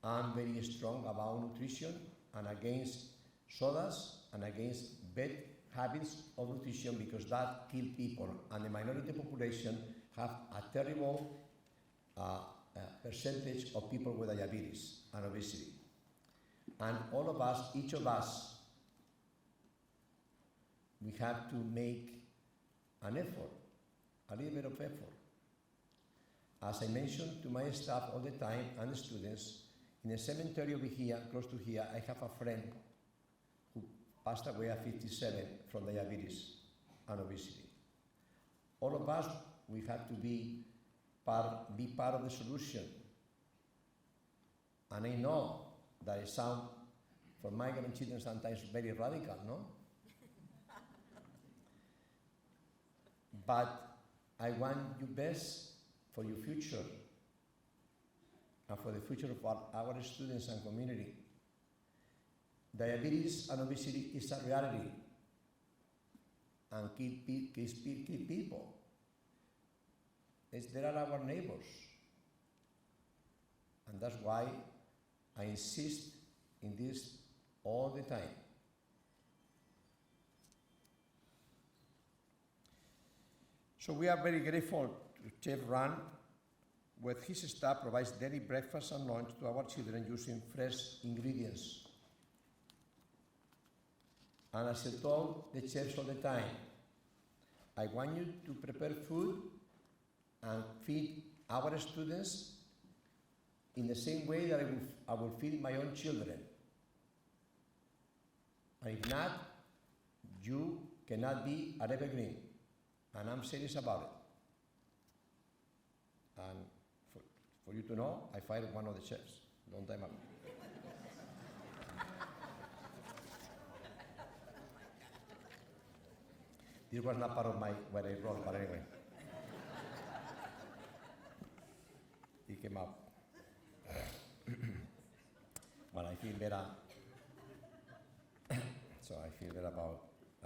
I'm very strong about nutrition and against sodas and against bad habits of nutrition because that kills people, and the minority population have a terrible percentage of people with diabetes and obesity. And all of us, each of us, we have to make an effort, a little bit of effort. As I mentioned to my staff all the time and the students, in a cemetery over here, close to here, I have a friend who passed away at 57 from diabetes and obesity. All of us, we have to be part of the solution. And I know that it sounds, for my grandchildren, sometimes very radical, no? But I want you best for your future and for the future of our students and community. Diabetes and obesity is a reality and kills people. They are our neighbors. And that's why I insist in this all the time. So we are very grateful to Chef Ran, with his staff provides daily breakfast and lunch to our children using fresh ingredients. And as I told the chefs all the time, I want you to prepare food and feed our students in the same way that I will feed my own children. And if not, you cannot be at Evergreen. And I'm serious about it. And for you to know, I fired one of the chefs a long time ago. This was not part of what I wrote, but anyway. It came up. Well, I feel better. So I feel better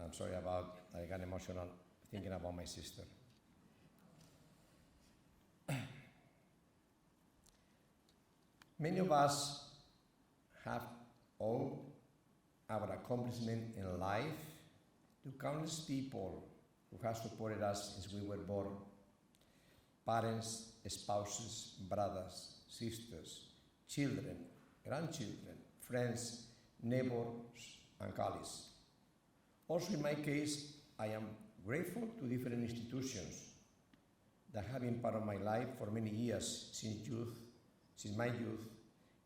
I'm sorry about, I got emotional thinking about my sister. Many of us have owed our accomplishment in life to countless people who have supported us since we were born. Parents, spouses, brothers, sisters, children, grandchildren, friends, neighbors, and colleagues. Also in my case, I am grateful to different institutions that have been part of my life for many years since my youth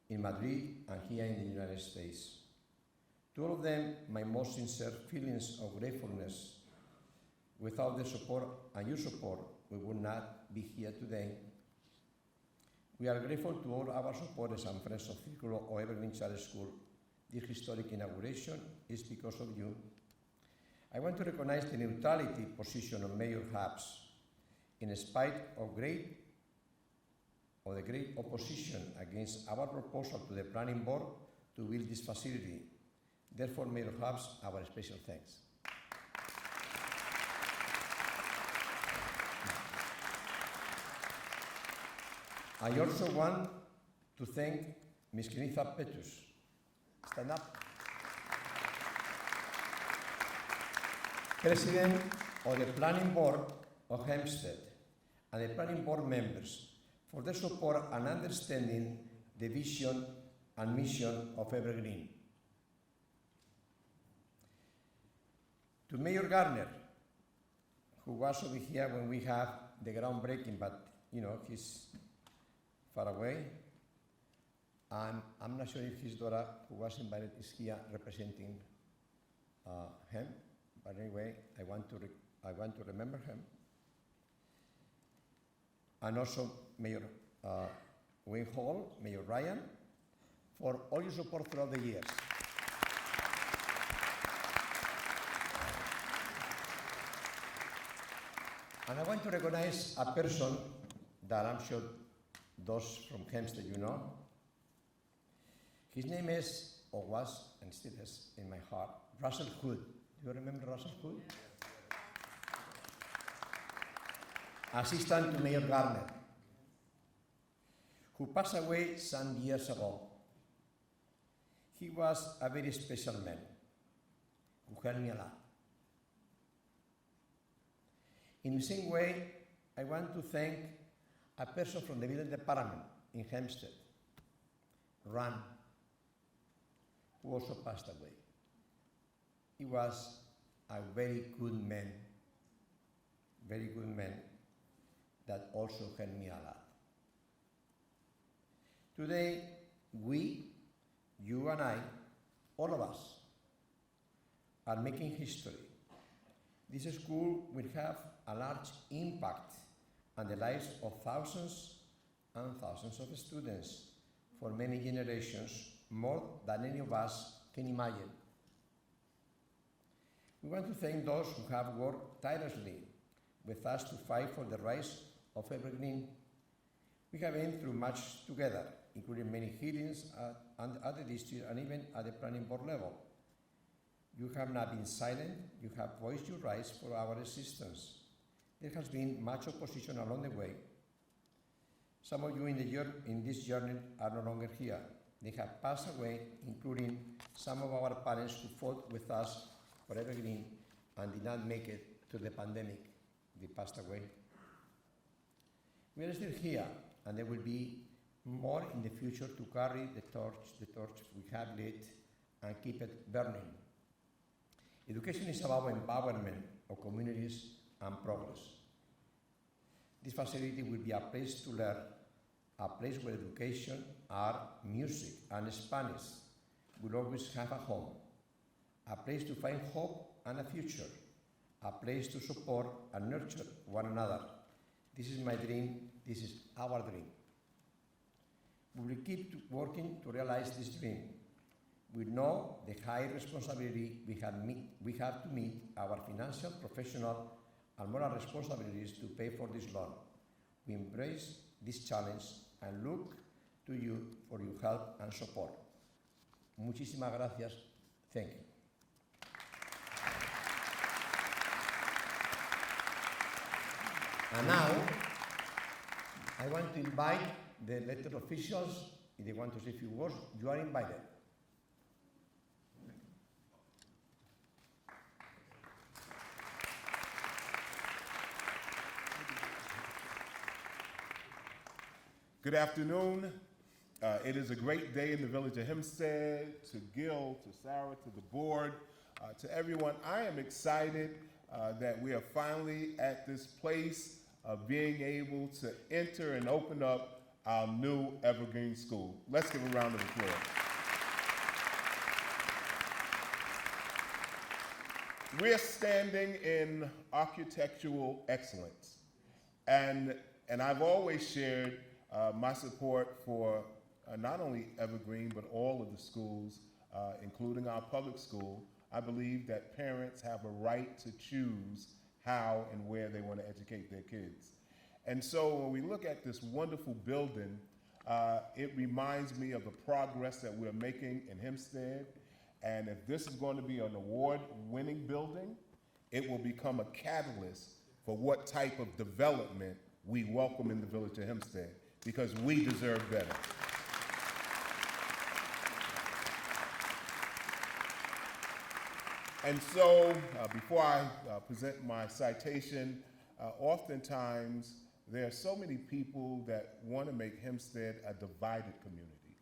in Madrid and here in the United States. To all of them, my most sincere feelings of gratefulness. Without their support and your support, we would not be here today. We are grateful to all our supporters and friends of Círculo or Evergreen Charter School. This historic inauguration is because of you. I want to recognize the neutrality position of Mayor Hubs. In spite of the great opposition against our proposal to the Planning Board to build this facility. Therefore, Mayor Hubs, our special thanks. I also want to thank Ms. Kenitha Petrus. Stand up. President of the Planning Board of Hempstead and the Planning Board members for their support and understanding the vision and mission of Evergreen. To Mayor Garner, who was over here when we had the groundbreaking, but he's far away. And I'm not sure if his daughter, who was invited, is here representing him. But anyway, I want to remember him. And also Mayor Wayne Hall, Mayor Ryan, for all your support throughout the years. And I want to recognize a person that I'm sure those from Hempstead you know. His name is, or was, and still is in my heart, Russell Hood. Do you remember Russell Hood? Assistant to Mayor Garner, who passed away some years ago. He was a very special man who helped me a lot. In the same way, I want to thank a person from the building department in Hempstead, Ron, who also passed away. He was a very good man that also helped me a lot. Today, we, you and I, all of us, are making history. This school will have a large impact on the lives of thousands and thousands of students for many generations, more than any of us can imagine. We want to thank those who have worked tirelessly with us to fight for the rights of Evergreen. We have been through much together, including many hearings at the district and even at the planning board level. You have not been silent, you have voiced your rights for our existence. There has been much opposition along the way. Some of you in this journey are no longer here. They have passed away, including some of our parents who fought with us for Evergreen and did not make it to the pandemic. They passed away. We are still here, and there will be more in the future to carry the torch we have lit and keep it burning. Education is about empowerment of communities and progress. This facility will be a place to learn, a place where education, art, music, and Spanish will always have a home, a place to find hope and a future, a place to support and nurture one another. This is my dream, this is our dream. We will keep working to realize this dream. We know the high responsibility we have to meet our financial, professional, and moral responsibilities to pay for this loan. We embrace this challenge and look to you for your help and support. Muchísimas gracias. Thank you. And now, I want to invite the elected officials. If they want to say a few words, you are invited. Good afternoon. It is a great day in the village of Hempstead. To Gil, to Sarah, to the board, to everyone. I am excited that we are finally at this place of being able to enter and open up our new Evergreen School. Let's give a round of applause. We're standing in architectural excellence. And I've always shared my support for not only Evergreen, but all of the schools, including our public school. I believe that parents have a right to choose how and where they want to educate their kids. And so when we look at this wonderful building, it reminds me of the progress that we're making in Hempstead. And if this is going to be an award-winning building, it will become a catalyst for what type of development we welcome in the village of Hempstead, because we deserve better. And so, before I present my citation, oftentimes there are so many people that want to make Hempstead a divided community.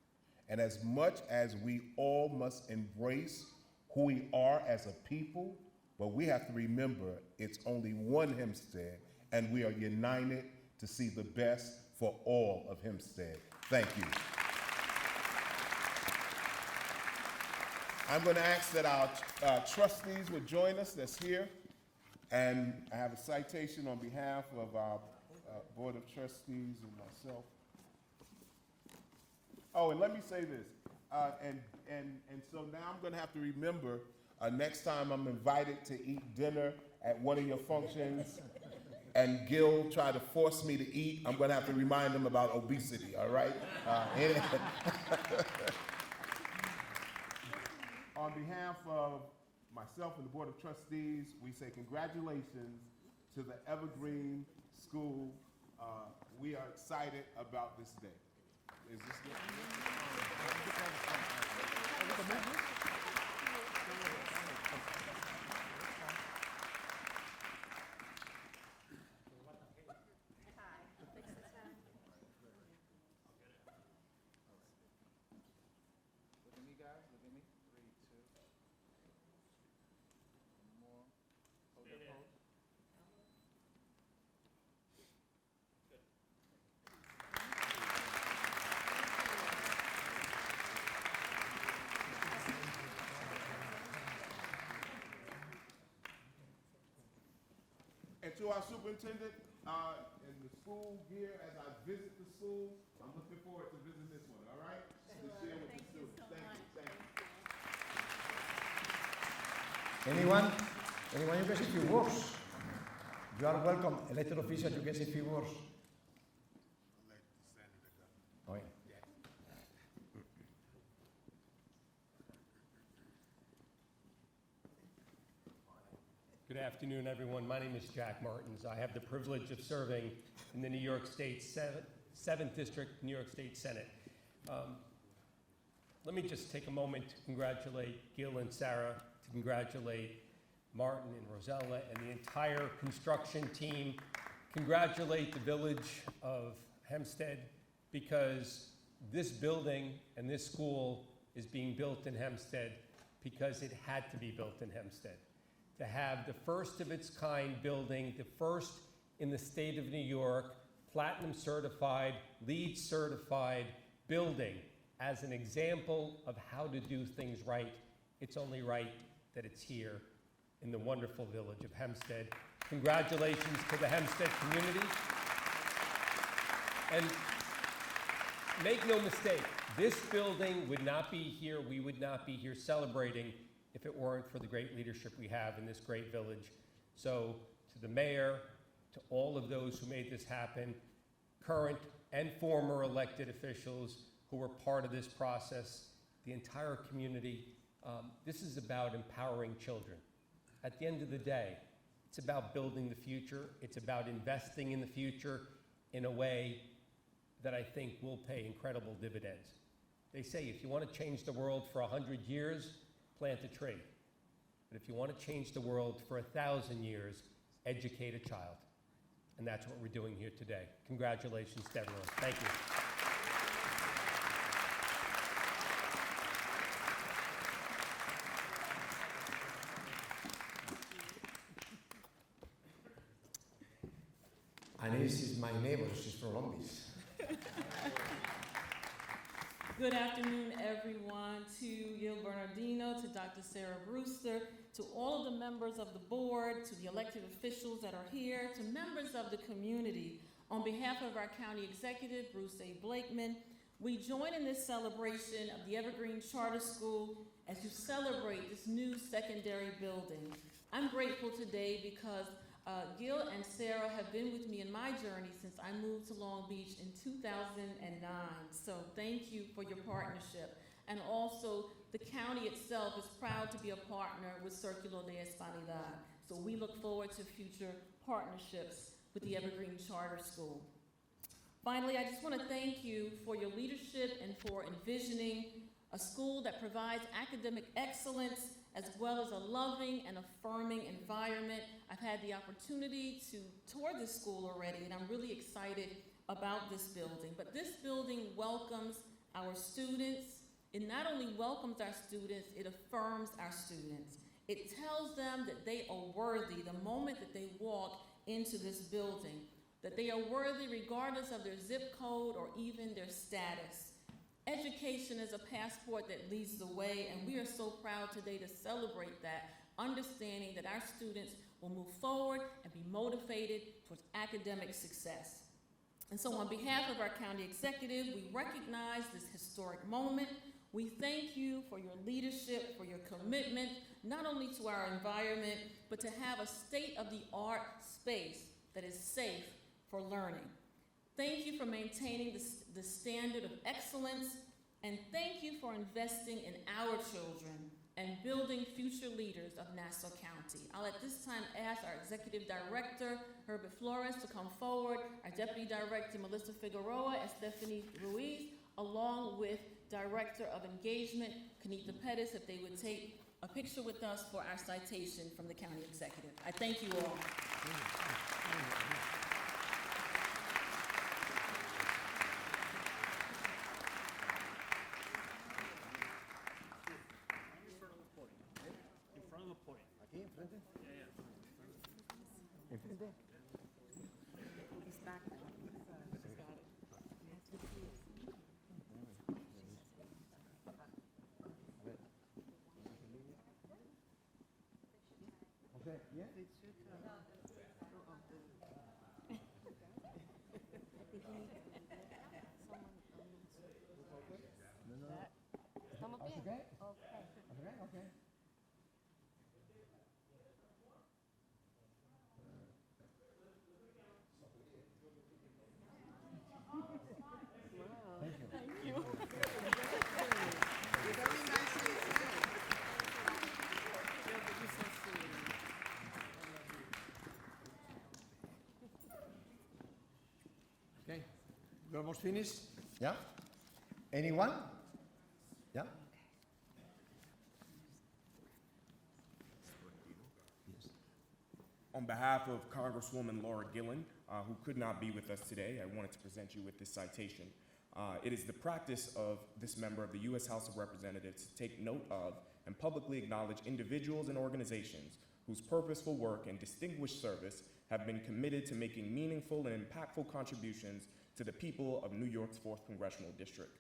And as much as we all must embrace who we are as a people, but we have to remember it's only one Hempstead, and we are united to see the best for all of Hempstead. Thank you. I'm going to ask that our trustees would join us that's here. And I have a citation on behalf of our Board of Trustees and myself. Oh, and let me say this. And so now I'm going to have to remember next time I'm invited to eat dinner at one of your functions and Gil try to force me to eat, I'm going to have to remind him about obesity, all right? On behalf of myself and the Board of Trustees, we say congratulations to the Evergreen School. We are excited about this day. Is this good? And to our superintendent and the school here, as I visit the school, I'm looking forward to visiting this one, all right? To share with the students. Thank you. Anyone you can say a few words? You are welcome, elected officials, you can say a few words. Oh, yeah. Good afternoon, everyone. My name is Jack Martins. I have the privilege of serving in the New York State 7th District, New York State Senate. Let me just take a moment to congratulate Gil and Sarah, to congratulate Martin and Rosella and the entire construction team, congratulate the village of Hempstead, because this building and this school is being built in Hempstead because it had to be built in Hempstead. To have the first of its kind building, the first in the state of New York, platinum certified, LEED certified building as an example of how to do things right. It's only right that it's here in the wonderful village of Hempstead. Congratulations to the Hempstead community. And make no mistake, this building would not be here, we would not be here celebrating if it weren't for the great leadership we have in this great village. So to the mayor, to all of those who made this happen, current and former elected officials who were part of this process, the entire community, this is about empowering children. At the end of the day, it's about building the future. It's about investing in the future in a way that I think will pay incredible dividends. They say if you want to change the world for 100 years, plant a tree. But if you want to change the world for 1,000 years, educate a child. And that's what we're doing here today. Congratulations to everyone. Thank you. And this is my neighbor, she's from Long Beach. Good afternoon, everyone, to Gil Bernardino, to Dr. Sarah Brewster, to all of the members of the board, to the elected officials that are here, to members of the community. On behalf of our county executive, Bruce A. Blakeman, we join in this celebration of the Evergreen Charter School as you celebrate this new secondary building. I'm grateful today because Gil and Sarah have been with me in my journey since I moved to Long Beach in 2009. So thank you for your partnership. And also, the county itself is proud to be a partner with Círculo de Hispanidad. So we look forward to future partnerships with the Evergreen Charter School. Finally, I just want to thank you for your leadership and for envisioning a school that provides academic excellence as well as a loving and affirming environment. I've had the opportunity to tour this school already, and I'm really excited about this building. But this building welcomes our students. It not only welcomes our students, it affirms our students. It tells them that they are worthy the moment that they walk into this building, that they are worthy regardless of their zip code or even their status. Education is a passport that leads the way, and we are so proud today to celebrate that, understanding that our students will move forward and be motivated towards academic success. And so on behalf of our county executive, we recognize this historic moment. We thank you for your leadership, for your commitment, not only to our environment, but to have a state-of-the-art space that is safe for learning. Thank you for maintaining the standard of excellence, and thank you for investing in our children and building future leaders of Nassau County. I'll at this time ask our Executive Director, Herbert Flores, to come forward, our Deputy Director, Melissa Figueroa, and Stephanie Ruiz, along with Director of Engagement, Kenita Pettis, if they would take a picture with us for our citation from the County Executive. I thank you all. ¿Aquí enfrente? ¿Enfrente? Okay, yeah? ¿Estamos bien? Okay. Okay. Okay, okay. Thank you. Okay, we're almost finished. Yeah? Anyone? Yeah? On behalf of Congresswoman Laura Gillen, who could not be with us today, I wanted to present you with this citation. It is the practice of this member of the U.S. House of Representatives to take note of and publicly acknowledge individuals and organizations whose purposeful work and distinguished service have been committed to making meaningful and impactful contributions to the people of New York's 4th Congressional District.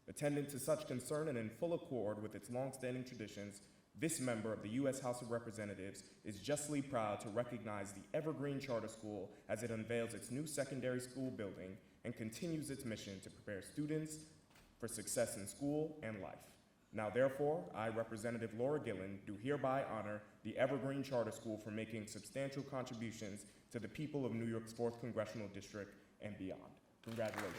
Attendant to such concern and in full accord with its longstanding traditions, this member of the U.S. House of Representatives is justly proud to recognize the Evergreen Charter School as it unveils its new secondary school building and continues its mission to prepare students for success in school and life. Now, therefore, I, Representative Laura Gillen, do hereby honor the Evergreen Charter School for making substantial contributions to the people of New York's 4th Congressional District and beyond. Congratulations.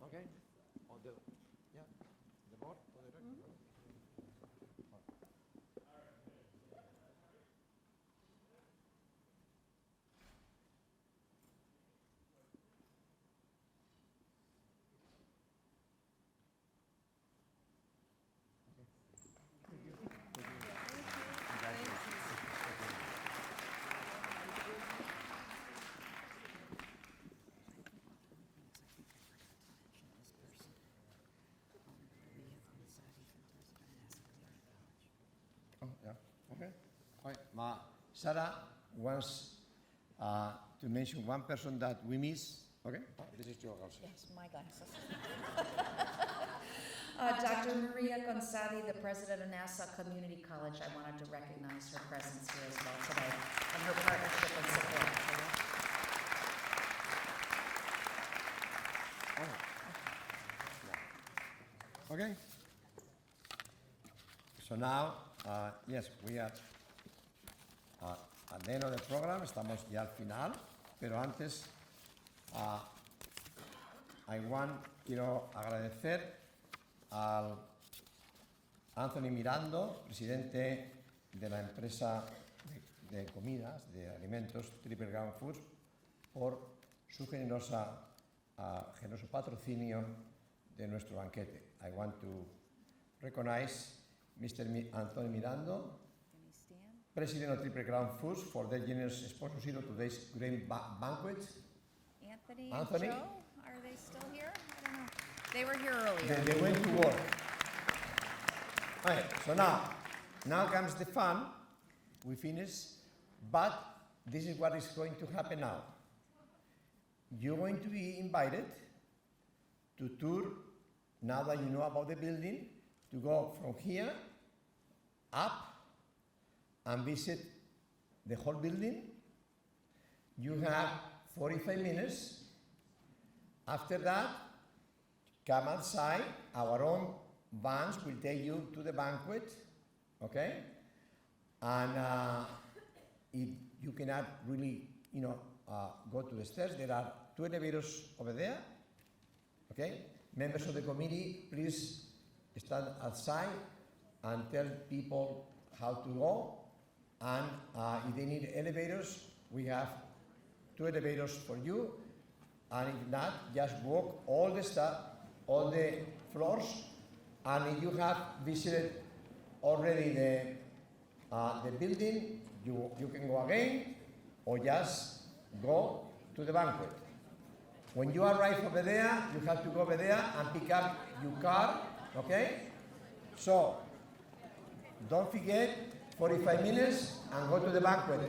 Okay. On the, yeah, the board. Oh, yeah, okay. All right. Sarah wants to mention one person that we miss. Okay, this is your house. Yes, my glasses. Dr. Maria Gonzalez, the president of Nassau Community College, I wanted to recognize her presence here as well today and her partnership and support. Okay. So now, yes, we are at the end of the program. Estamos ya al final, pero antes, quiero agradecer al Anthony Mirando, presidente de la empresa de comidas, de alimentos, Triple Ground Foods, por su generoso patrocinio de nuestro banquete. I want to recognize Mr. Anthony Mirando, President of Triple Crown Foods, for their generous sponsorship of today's great banquet. Anthony, Anthony? Joe, are they still here? I don't know. They were here earlier. They went to work. Okay, so now comes the fun. We finish, but this is what is going to happen now. You're going to be invited to tour, now that you know about the building, to go from here up and visit the whole building. You have 45 minutes. After that, come outside. Our own vans will take you to the banquet, okay? And if you cannot really, go to the stairs, there are 2 elevators over there, okay? Members of the committee, please stand outside and tell people how to go. And if they need elevators, we have 2 elevators for you. And if not, just walk all the floors. And if you have visited already the building, you can go again, or just go to the banquet. When you arrive over there, you have to go over there and pick up your car, okay? So, don't forget, 45 minutes and go to the banquet.